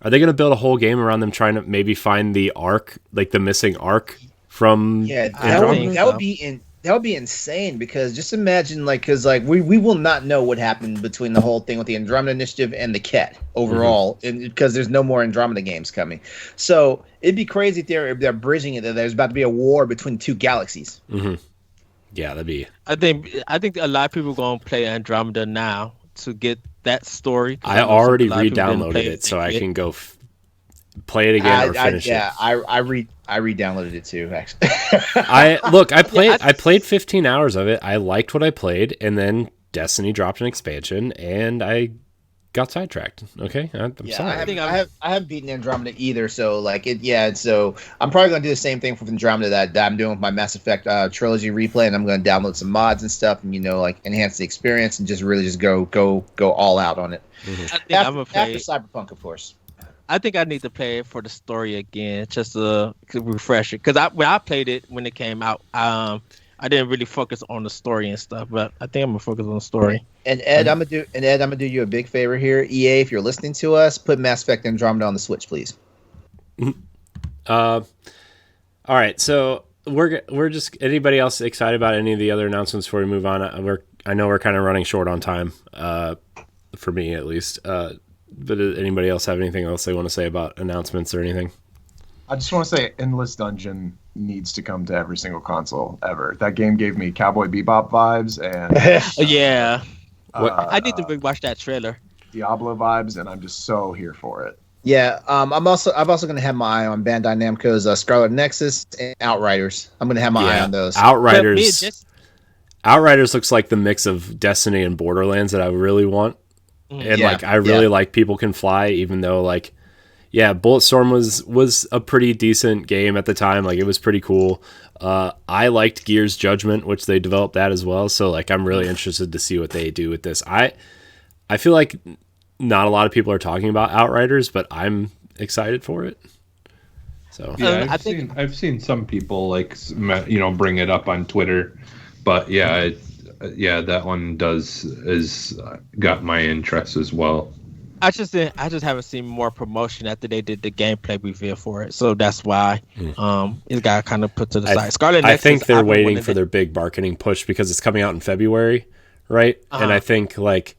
A: Are they going to build a whole game around them trying to maybe find the arc, like the missing arc from?
C: Yeah, that would be insane, because just imagine because we will not know what happened between the whole thing with the Andromeda Initiative and the Ket overall, because there's no more Andromeda games coming. So it'd be crazy if they're bridging it. That there's about to be a war between two galaxies.
A: Mm-hmm. Yeah, that'd be.
D: I think a lot of people are going to play Andromeda now to get that story.
A: I already re-downloaded it, so I can go play it again or finish it.
C: Yeah, I re-downloaded it too. Actually,
A: I played 15 hours of it. I liked what I played, and then Destiny dropped an expansion, and I got sidetracked. Okay, I'm sorry.
C: I haven't beaten Andromeda either, so so I'm probably gonna do the same thing with Andromeda that I'm doing with my Mass Effect trilogy replay, and I'm gonna download some mods and stuff, and enhance the experience, and just really go all out on it.
D: I think I'm gonna play
C: after Cyberpunk, of course.
D: I think I need to play it for the story again, just to refresh it. Because when I played it when it came out, I didn't really focus on the story and stuff, but I think I'm gonna focus on the story.
C: And Ed, I'm gonna do you a big favor here. EA, if you're listening to us, put Mass Effect Andromeda on the Switch, please.
A: All right, so we're just. Anybody else excited about any of the other announcements before we move on? I know we're kind of running short on time, for me at least. But does anybody else have anything else they want to say about announcements or anything?
E: I just want to say Endless Dungeon needs to come to every single console ever. That game gave me Cowboy Bebop vibes and
D: yeah. I need to rewatch that trailer.
E: Diablo vibes, and I'm just so here for it.
C: Yeah, I'm also going to have my eye on Bandai Namco's Scarlet Nexus and Outriders. I'm going to have my eye on those.
A: Outriders looks like the mix of Destiny and Borderlands that I really want. And I really like People Can Fly, even though Bulletstorm was a pretty decent game at the time. Like, it was pretty cool. I liked Gears Judgment, which they developed that as well. So I'm really interested to see what they do with this. I feel like not a lot of people are talking about Outriders, but I'm excited for it. So
B: yeah, I've seen some people bring it up on Twitter, but that one has got my interest as well.
D: I just haven't seen more promotion after they did the gameplay reveal for it, so that's why it got kind of put to the side. Scarlet Nexus,
A: I think they're waiting for their big marketing push because it's coming out in February, right? And I think like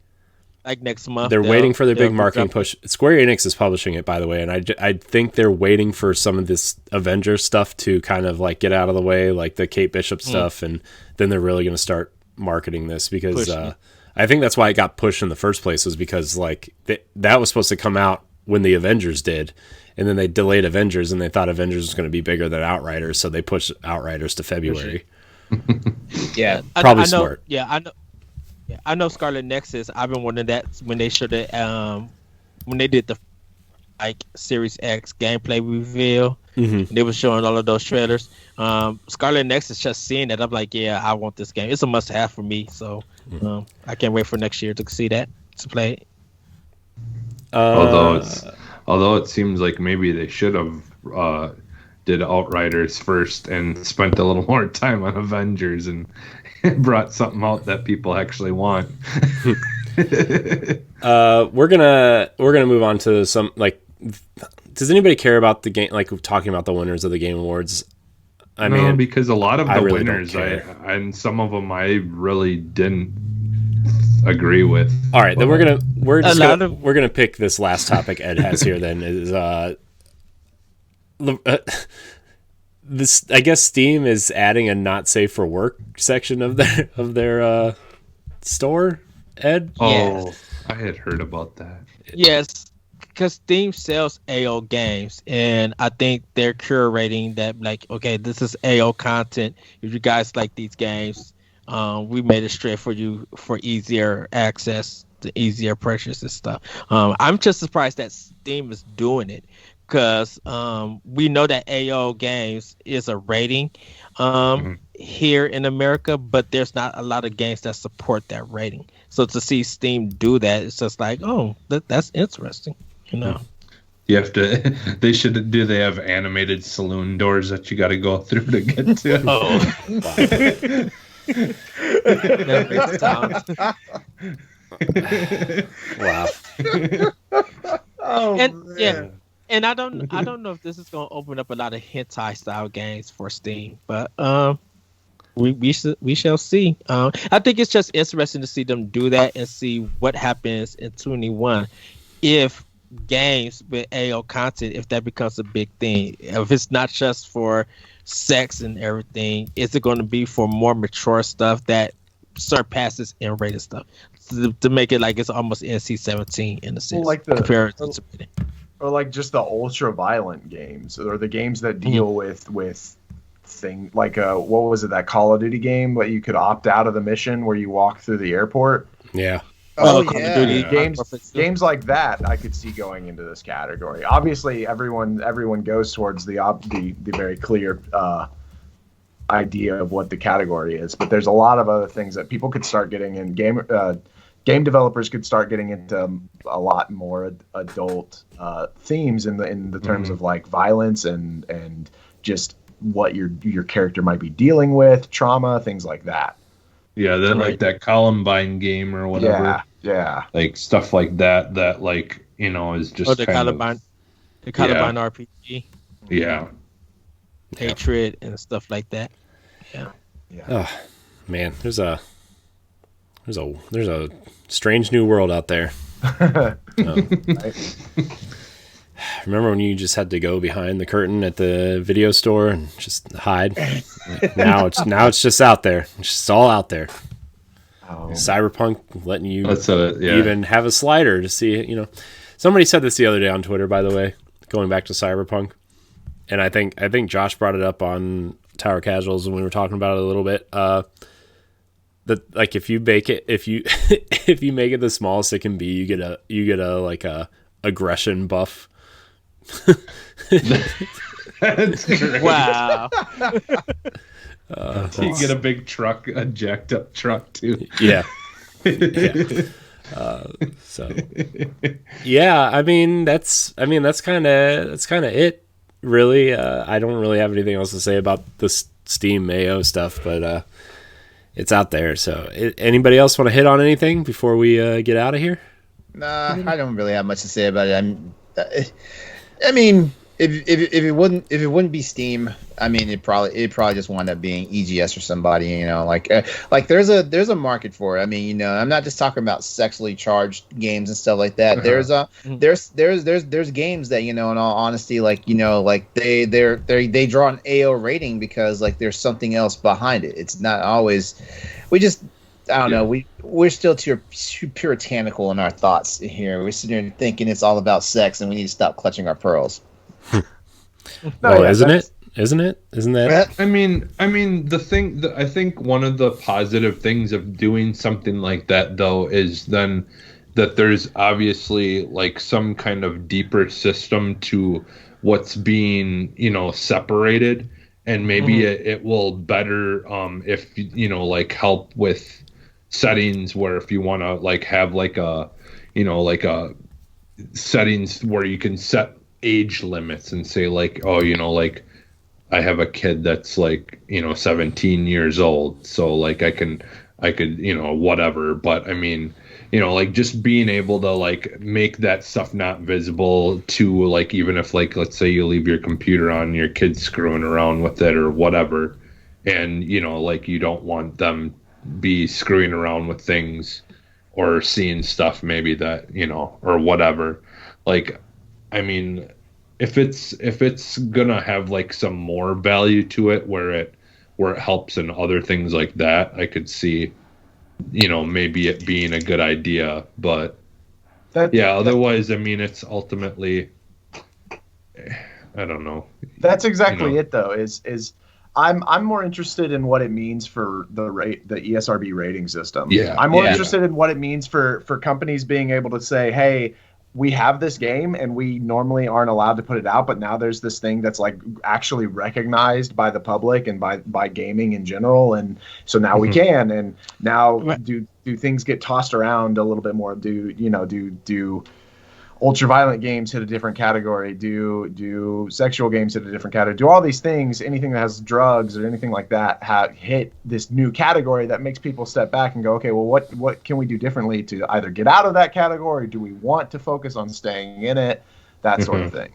D: next month
A: they're waiting for their big marketing push. Square Enix is publishing it, by the way, and I think they're waiting for some of this Avengers stuff to kind of like get out of the way, like the Kate Bishop stuff, and then they're really going to start marketing this because I think that's why it got pushed in the first place, was because like that was supposed to come out when the Avengers did, and then they delayed Avengers, and they thought Avengers was going to be bigger than Outriders, so they pushed Outriders to February.
C: Yeah,
A: probably
D: I know,
A: smart.
D: Yeah, I know. Yeah, I know Scarlet Nexus. I've been wanting that when they showed it, when they did the like Series X gameplay reveal. They were showing all of those trailers. Scarlet Nexus, just seeing that, I'm like, yeah, I want this game. It's a must-have for me. So I can't wait for next year to see that, to play it.
B: Although it seems like maybe they should have did Outriders first and spent a little more time on Avengers and brought something out that people actually want.
A: We're gonna move on to some like. Does anybody care about the game? Like talking about the winners of the Game Awards? I mean,
B: because a lot of the
A: really
B: winners, and some of them I really didn't agree with.
A: All right, then we're gonna pick this last topic Ed has here. Then is this? I guess Steam is adding a not safe for work section of their store. Ed?
B: Oh,
D: Yes.
B: I had heard about that.
D: Yes, because Steam sells AO games, and I think they're curating that. Like, okay, this is AO content. If you guys like these games, we made it straight for you for easier access, to easier purchase and stuff. I'm just surprised that Steam is doing it, because we know that AO games is a rating here in America, but there's not a lot of games that support that rating. So to see Steam do that, it's just like, oh, that's interesting, you know.
B: You have to. They have animated saloon doors that you got to go through to get to.
D: Oh, that makes sense.
A: Wow.
C: Oh,
D: And
C: man.
D: yeah, and I don't know if this is gonna open up a lot of hentai style games for Steam, but we shall see. I think it's just interesting to see them do that and see what happens in 21 if games with AO content, if that becomes a big thing. If it's not just for sex and everything, is it going to be for more mature stuff that surpasses M-rated stuff to make it like it's almost NC-17 in a sense,
E: Well, like
D: compared to rating.
E: Or like just the ultra violent games, or the games that deal with thing like what was it, that Call of Duty game, but you could opt out of the mission where you walk through the airport.
A: Yeah.
C: Oh,
D: Call of
C: yeah.
D: Duty,
E: Games like that I could see going into this category. Obviously, everyone goes towards the very clear idea of what the category is, but there's a lot of other things that people could start getting in. Game developers could start getting into a lot more adult themes in the terms of like violence and just what your character might be dealing with, trauma, things like that.
B: Yeah, like that Columbine game or whatever.
E: Yeah.
B: Like stuff like that like, you know, is just
D: the
B: kind
D: Columbine,
B: of,
D: the Columbine RPG,
B: yeah.
D: Hatred and stuff like that. Yeah.
A: Oh man, there's a strange new world out there. Remember when you just had to go behind the curtain at the video store and just hide? Now it's just out there. It's just all out there.
E: Oh.
A: Cyberpunk letting you
B: Yeah.
A: even have a slider to see it. You know, somebody said this the other day on Twitter, by the way, going back to Cyberpunk, and I think Josh brought it up on Tower Casuals when we were talking about it a little bit. That like if you make it if you make it the smallest it can be, you get a like a aggression buff.
B: That's great.
D: Wow.
B: You get a big truck, a jacked up truck too.
A: Yeah. So yeah, I mean that's kind of it really. I don't really have anything else to say about the Steam Mayo stuff, but it's out there. So anybody else want to hit on anything before we get out of here?
C: Nah, I don't really have much to say about it. I mean, if it wouldn't be Steam, I mean, it probably just wound up being EGS or somebody. You know, like there's a market for it. I mean, you know, I'm not just talking about sexually charged games and stuff like that. There's games that, you know, in all honesty, like, you know, like they draw an AO rating because like there's something else behind it. It's not always. I don't know. We're still too puritanical in our thoughts here. We're sitting here thinking it's all about sex, and we need to stop clutching our pearls.
A: Isn't it? Isn't that?
B: I mean, the thing that I think one of the positive things of doing something like that, though, is then that there's obviously like some kind of deeper system to what's being, you know, separated, and maybe it will better if, you know, like help with settings where if you want to like have like a, you know, like a settings where you can set age limits and say like, oh, you know, like I have a kid that's like, you know, 17 years old, so like I could, you know, whatever. But I mean, you know, like just being able to like make that stuff not visible to like, even if like, let's say you leave your computer on, your kid's screwing around with it or whatever, and you know, like you don't want them be screwing around with things or seeing stuff maybe that, you know, or whatever. Like, I mean, if it's gonna have like some more value to it where it helps in other things like that, I could see, you know, maybe it being a good idea. But otherwise, I mean, it's ultimately, I don't know.
E: That's exactly it, though. Is I'm more interested in what it means for the ESRB rating system.
B: Yeah,
E: I'm more interested in what it means for companies being able to say, hey, we have this game and we normally aren't allowed to put it out, but now there's this thing that's like actually recognized by the public and by gaming in general, and so now we can. And now do things get tossed around a little bit more? Do ultra-violent games hit a different category? Do sexual games hit a different category? Do all these things, anything that has drugs or anything like that, hit this new category that makes people step back and go, okay, well, what can we do differently to either get out of that category? Do we want to focus on staying in it? That sort of thing.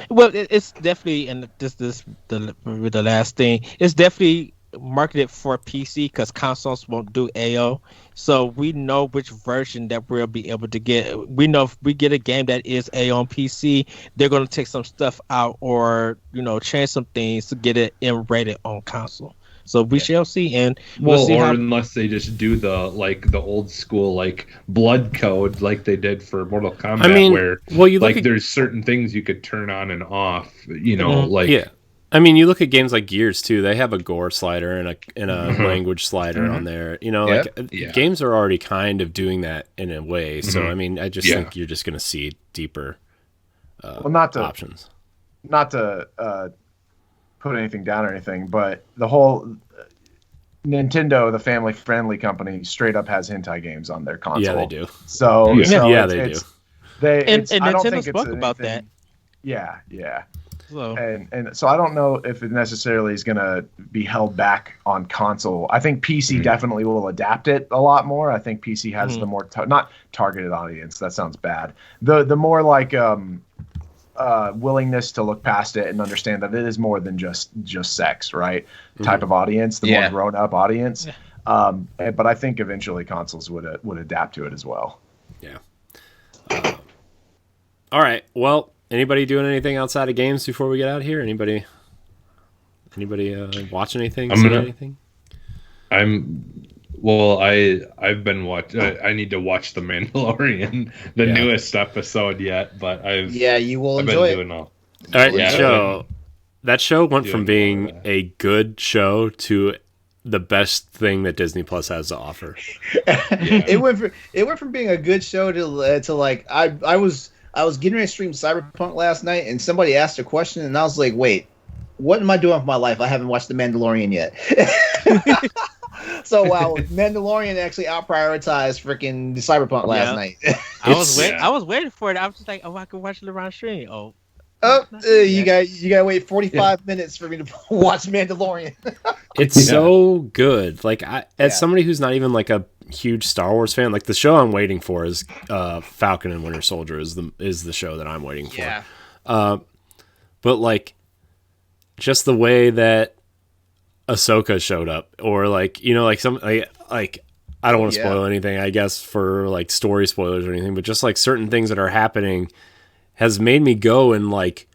D: Well, it's definitely, and the last thing, it's definitely marketed for PC because consoles won't do AO. So we know which version that we'll be able to get. We know if we get a game that is AO on PC, they're going to take some stuff out or, you know, change some things to get it rated on console. So we shall see, and we'll see
B: unless they just do the old school like blood code like they did for Mortal Kombat,
A: I mean,
B: where there's certain things you could turn on and off, you know,
A: I mean, you look at games like Gears too; they have a gore slider and a language slider on there. You know, games are already kind of doing that in a way. So I mean, I just think you're just going to see deeper options.
E: Not to put anything down or anything, but the whole Nintendo, the family-friendly company, straight up has hentai games on their console.
A: Yeah, they do.
E: So
A: they do.
D: And Nintendo spoke about that.
E: Yeah.
D: So.
E: And so I don't know if it necessarily is going to be held back on console. I think PC definitely will adapt it a lot more. I think PC has the more not targeted audience. That sounds bad. The more like willingness to look past it and understand that it is more than just sex, right? Type of audience, the more grown up audience. But I think eventually consoles would adapt to it as well.
A: Yeah. All right. Well, anybody doing anything outside of games before we get out of here? Anybody watch anything? Anything?
B: I've been watching. I need to watch The Mandalorian, the newest episode yet, but
C: you will enjoy it.
A: All right, that show went from being a good show to the best thing that Disney Plus has to offer.
C: It went from being a good show to like I was getting ready to stream Cyberpunk last night, and somebody asked a question, and I was like, wait, what am I doing with my life? I haven't watched The Mandalorian yet. So Mandalorian actually out-prioritized freaking Cyberpunk last night.
D: I was waiting for it. I was just like, I can watch LeRon stream.
C: You gotta wait 45 minutes for me to watch Mandalorian.
A: It's so good. Like, as somebody who's not even like a huge Star Wars fan. Like the show I'm waiting for is Falcon and Winter Soldier is the show that I'm waiting for.
C: Yeah.
A: But like just the way that Ahsoka showed up, or like, you know, like some like I don't want to spoil anything, I guess, for like story spoilers or anything, but just like certain things that are happening has made me go and like,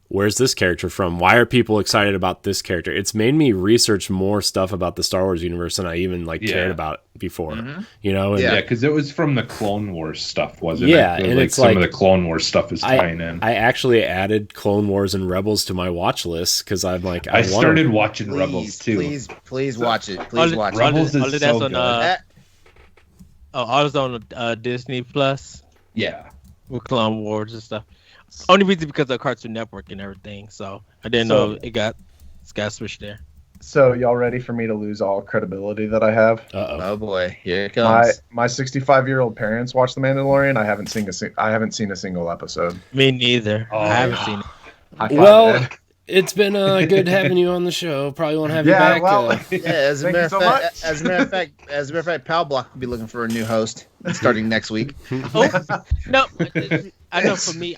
A: where's this character from? Why are people excited about this character? It's made me research more stuff about the Star Wars universe than I even like cared about before. You know? And,
B: because it was from the Clone Wars stuff, wasn't it?
A: Yeah, and
B: like
A: it's
B: some
A: like
B: of the Clone Wars stuff is tying in.
A: I actually added Clone Wars and Rebels to my watch list because I'm like,
B: I started watching Rebels too.
C: Please watch it. Please watch it.
B: Rebels is so good.
D: I was on Disney Plus.
B: Yeah,
D: with Clone Wars and stuff. Only reason because of Cartoon Network and everything. So I didn't know it got switched there.
E: So y'all ready for me to lose all credibility that I have?
C: Oh boy, here it comes.
E: My 65-year-old parents watch The Mandalorian. I haven't seen a single episode.
D: Me neither. I haven't seen it.
A: Well, it's been good having you on the show. Probably won't have you back.
C: As a matter of fact, Pal Block will be looking for a new host starting next week.
D: No, I know. For me,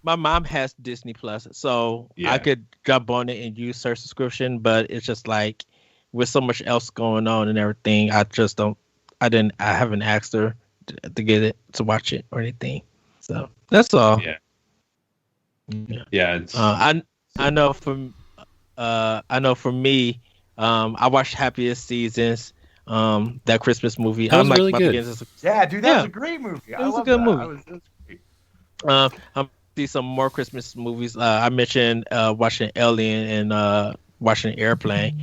D: my mom has Disney Plus, so I could jump on it and use her subscription. But it's just like with so much else going on and everything, I haven't asked her to get it to watch it or anything. So that's all.
B: Yeah. It's...
D: I know for me, I watched Happiest Seasons, that Christmas movie.
A: That was really good.
E: Yeah, dude, that was a great movie.
D: It was a good movie. I'm see some more Christmas movies. I mentioned watching Alien and watching Airplane.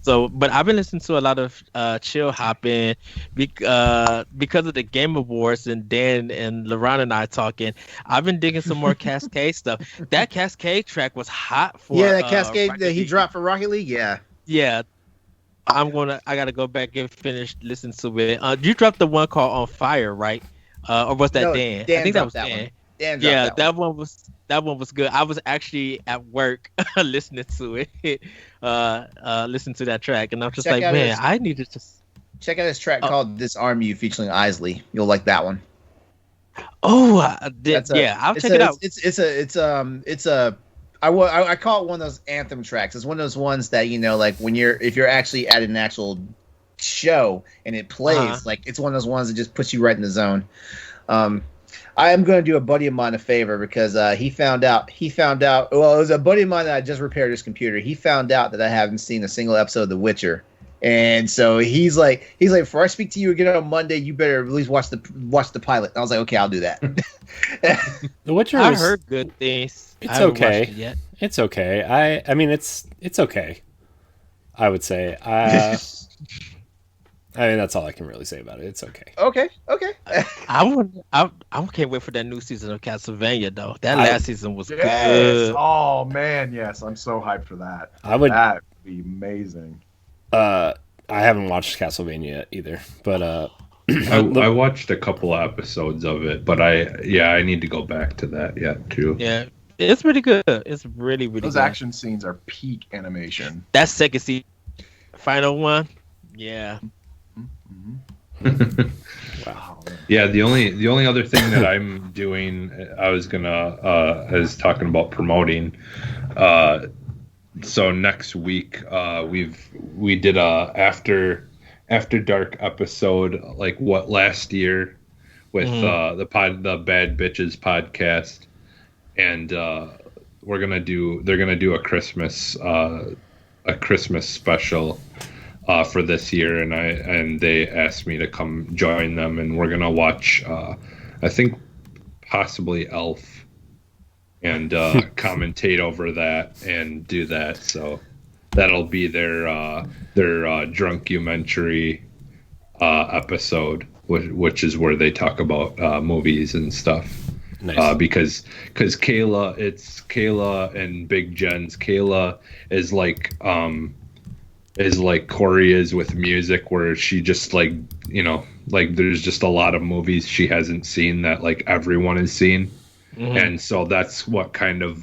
D: So, but I've been listening to a lot of chill hopping because of the Game Awards and Dan and LeRon and I talking. I've been digging some more Cascade stuff. That Cascade track was hot for
C: that Cascade that he dropped for Rocket League. Yeah.
D: I gotta go back and finish listening to it. You dropped the one called On Fire, right? Or was that Dan? I think that was Dan. That one was good. I was actually at work listening to it, listen to that track, and I'm just like, man, I need to just
C: check out this track called "Disarm You" featuring Isley. You'll like that one.
D: Oh, I'll check it out.
C: I call it one of those anthem tracks. It's one of those ones that, you know, like if you're actually at an actual show and it plays, like it's one of those ones that just puts you right in the zone. I am going to do a buddy of mine a favor because he found out. Well, it was a buddy of mine that I just repaired his computer. He found out that I haven't seen a single episode of The Witcher, and so he's like, before I speak to you again on Monday, you better at least watch the pilot. And I was like, okay, I'll do that.
A: The Witcher.
D: I heard good things.
A: It's okay. It's okay. I mean, it's okay. I would say. I mean, that's all I can really say about it. It's okay.
C: Okay.
D: I can't wait for that new season of Castlevania, though. That last season was good.
E: Oh man, yes, I'm so hyped for that. That would be amazing.
A: I haven't watched Castlevania yet either, but
B: I watched a couple episodes of it, but I need to go back to that yet too.
D: Yeah, it's really good. It's really good.
E: Those action scenes are peak animation.
D: That second season, final one, yeah.
A: Wow.
B: Yeah, the only other thing that I'm doing, I was talking about promoting. So next week, we did a after dark episode like last year with the Bad Bitches podcast, and they're gonna do a Christmas special for this year, and they asked me to come join them, and we're gonna watch I think possibly Elf and commentate over that and do that. So that'll be their drunkumentary episode, which is where they talk about movies and stuff.
A: Nice.
B: Because Kayla and Big Jen's. Kayla is like Corey is with music, where she just like, you know, like there's just a lot of movies she hasn't seen that like everyone has seen. And so that's what kind of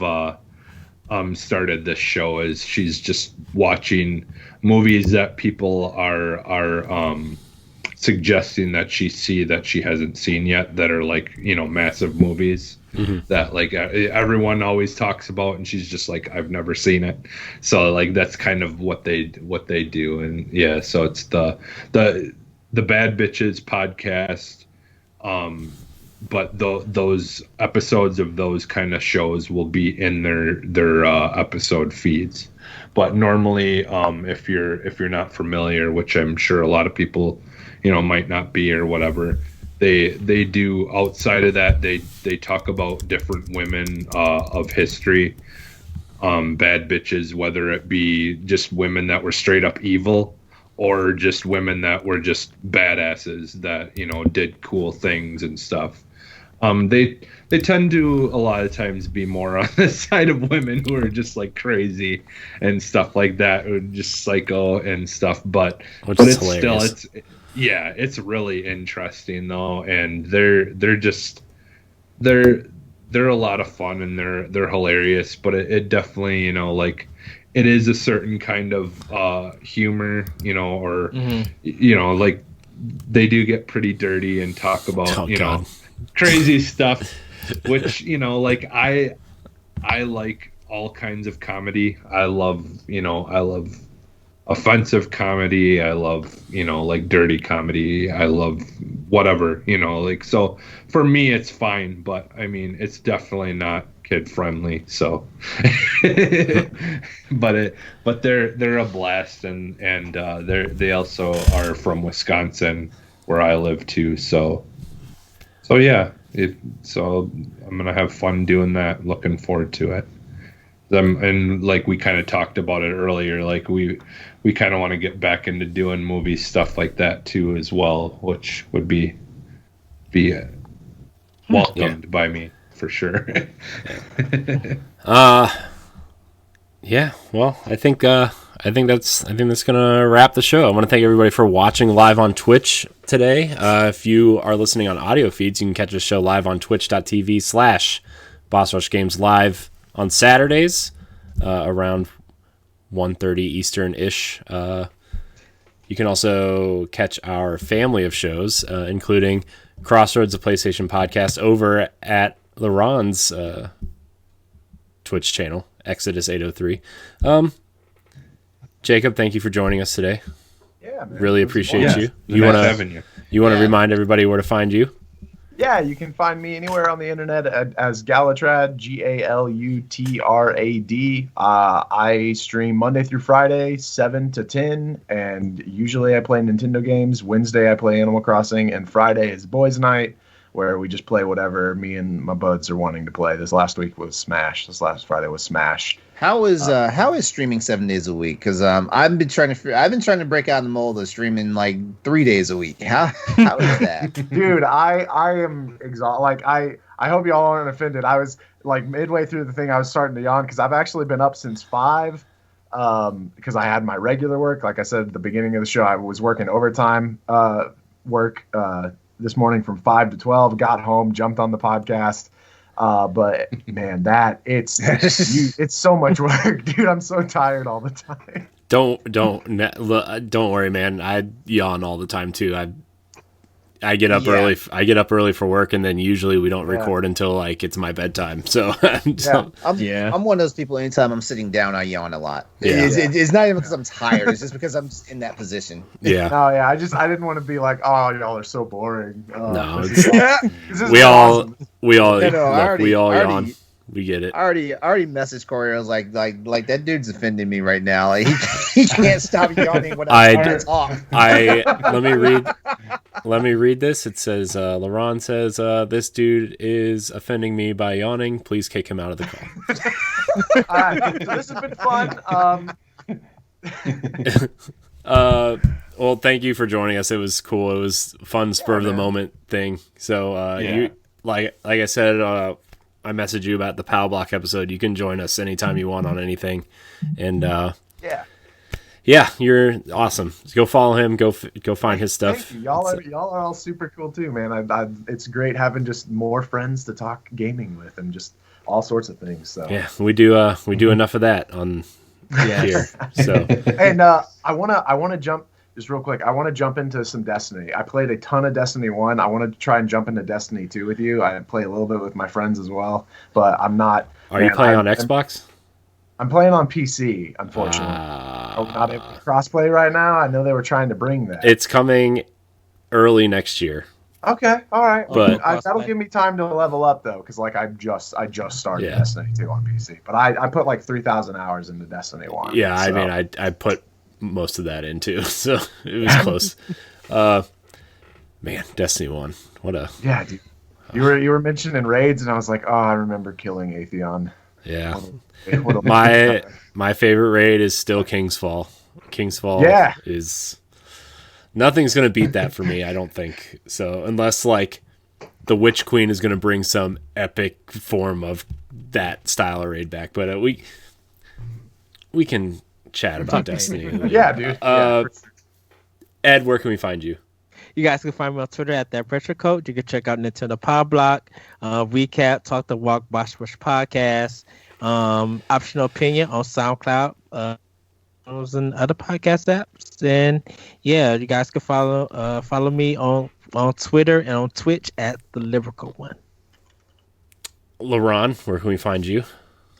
B: started this show, is she's just watching movies that people are suggesting that she see that she hasn't seen yet, that are like, massive movies that like everyone always talks about, and she's just like, I've never seen it. So like that's kind of what they do. And yeah, so it's the Bad Bitches podcast. But those episodes of those kind of shows will be in their episode feeds. But normally, if you're not familiar, which I'm sure a lot of people, might not be or whatever, they do outside of that. They talk about different women of history, bad bitches, whether it be just women that were straight up evil, or just women that were just badasses that did cool things and stuff. They tend to a lot of times be more on the side of women who are just like crazy and stuff like that, or just psycho and stuff. But it's hilarious. It's really interesting though, and they're a lot of fun, and they're hilarious. But it definitely like it is a certain kind of humor, or like they do get pretty dirty and talk about
A: God.
B: crazy stuff, which like I like all kinds of comedy. I love offensive comedy. I love like dirty comedy. I love whatever, like, so for me it's fine, but I mean it's definitely not kid friendly, so but they're a blast, and they also are from Wisconsin, where I live too, so yeah, so I'm gonna have fun doing that. Looking forward to it. And like we kind of talked about it earlier, like we kind of want to get back into doing movie stuff like that too as well, which would be welcomed by me for sure.
A: Yeah. Well, I think that's gonna wrap the show. I want to thank everybody for watching live on Twitch today. If you are listening on audio feeds, you can catch the show live on twitch.tv/Boss Rush Games live on Saturdays around 1:30 Eastern-ish. You can also catch our family of shows, including Crossroads, the PlayStation podcast, over at LeRon's Twitch channel, Exodus 803. Jacob, thank you for joining us today.
E: Yeah, man.
A: Really appreciate you.
B: You want to
A: remind everybody where to find you?
E: Yeah, you can find me anywhere on the internet as Galutrad, Galutrad. I stream Monday through Friday, 7 to 10, and usually I play Nintendo games. Wednesday I play Animal Crossing, and Friday is Boys Night, where we just play whatever me and my buds are wanting to play. This last week was Smash. This last Friday was Smash.
C: How is streaming 7 days a week? Because I've been trying to break out in the mold of streaming like 3 days a week. How is that?
E: Dude, I am exhausted. Like I hope y'all aren't offended. I was like midway through the thing, I was starting to yawn because I've actually been up since 5 because I had my regular work. Like I said at the beginning of the show, I was working overtime work this morning from 5 to 12. Got home, jumped on the podcast. But man, it's so much work, dude. I'm so tired all the time.
A: Don't worry, man. I yawn all the time too. I get up early. I get up early for work, and then usually we don't record until like it's my bedtime. So
C: I'm one of those people. Anytime I'm sitting down, I yawn a lot. It's not even because I'm tired. It's just because I'm in that position.
A: Yeah.
E: Oh yeah. I didn't want to be like, oh, y'all are so boring.
A: No,
E: we
A: all yawn. We get it.
C: I already messaged Corey. I was like that dude's offending me right now. Like he can't stop yawning when I'm trying to talk.
A: Let me read this. It says, LeRon says, this dude is offending me by yawning. Please kick him out of the call.
E: All right, so this has been fun.
A: Well, thank you for joining us. It was cool. It was fun, spur of the moment thing. So you like I said, I messaged you about the Pow Block episode. You can join us anytime you want on anything. And yeah, you're awesome. Go follow him. Go find his stuff.
E: Thank you. Y'all are all super cool too, man. It's great having just more friends to talk gaming with and just all sorts of things. So
A: yeah, we do enough of that on here. So
E: and I wanna jump. just real quick, I want to jump into some Destiny. I played a ton of Destiny 1. I want to try and jump into Destiny 2 with you. I play a little bit with my friends as well, but I'm not.
A: Are you playing on Xbox?
E: I'm playing on PC, unfortunately. Not able to crossplay right now. I know they were trying to bring that.
A: It's coming early next year.
E: Okay, all right.
A: But
E: that'll give me time to level up though, because like I just started Destiny 2 on PC, but I put like 3,000 hours into Destiny 1.
A: Yeah, so. I mean, I put most of that into, so it was close. Man, Destiny 1, what a
E: dude. You were mentioning raids, and I was like, oh, I remember killing Atheon.
A: Yeah, my favorite raid is still King's Fall. King's Fall is. Nothing's going to beat that for me, I don't think. So unless like the Witch Queen is going to bring some epic form of that style of raid back, but we can chat about Destiny.
E: Yeah, dude.
A: Ed, where can we find you?
D: You guys can find me on Twitter at that Pressure Code. You can check out Nintendo Pod Block, Recap, Talk the Walk, Bosh Rush Podcast, Optional Opinion on SoundCloud, and other podcast apps. And yeah, you guys can follow me on Twitter and on Twitch at the Lyrical One.
A: LeRon, where can we find you?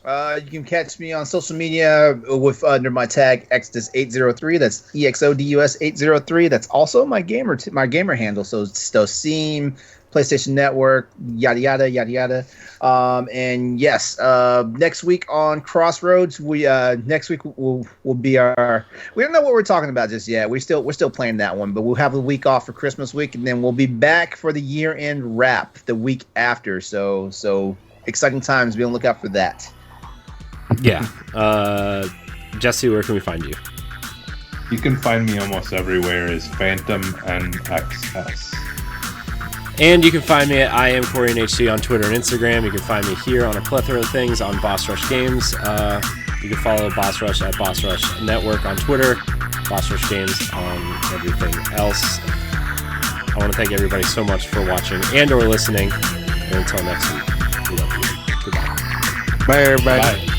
C: You can catch me on social media with under my tag Exodus803. That's EXODUS803. That's also my gamer handle. So Steam, PlayStation Network, yada yada yada yada. And yes, next week on Crossroads, next week will be our. We don't know what we're talking about just yet. We're still playing that one, but we'll have a week off for Christmas week, and then we'll be back for the year-end wrap the week after. So exciting times. Be on the lookout for that.
A: Yeah. Jesse, where can we find you?
B: You can find me almost everywhere as Phantom NXS.
A: And you can find me at IamCorianHD on Twitter and Instagram. You can find me here on a plethora of things on Boss Rush Games. You can follow Boss Rush at Boss Rush Network on Twitter, Boss Rush Games on everything else. I want to thank everybody so much for watching and or listening. And until next week, we love you. Goodbye.
D: Bye, everybody.
A: Bye.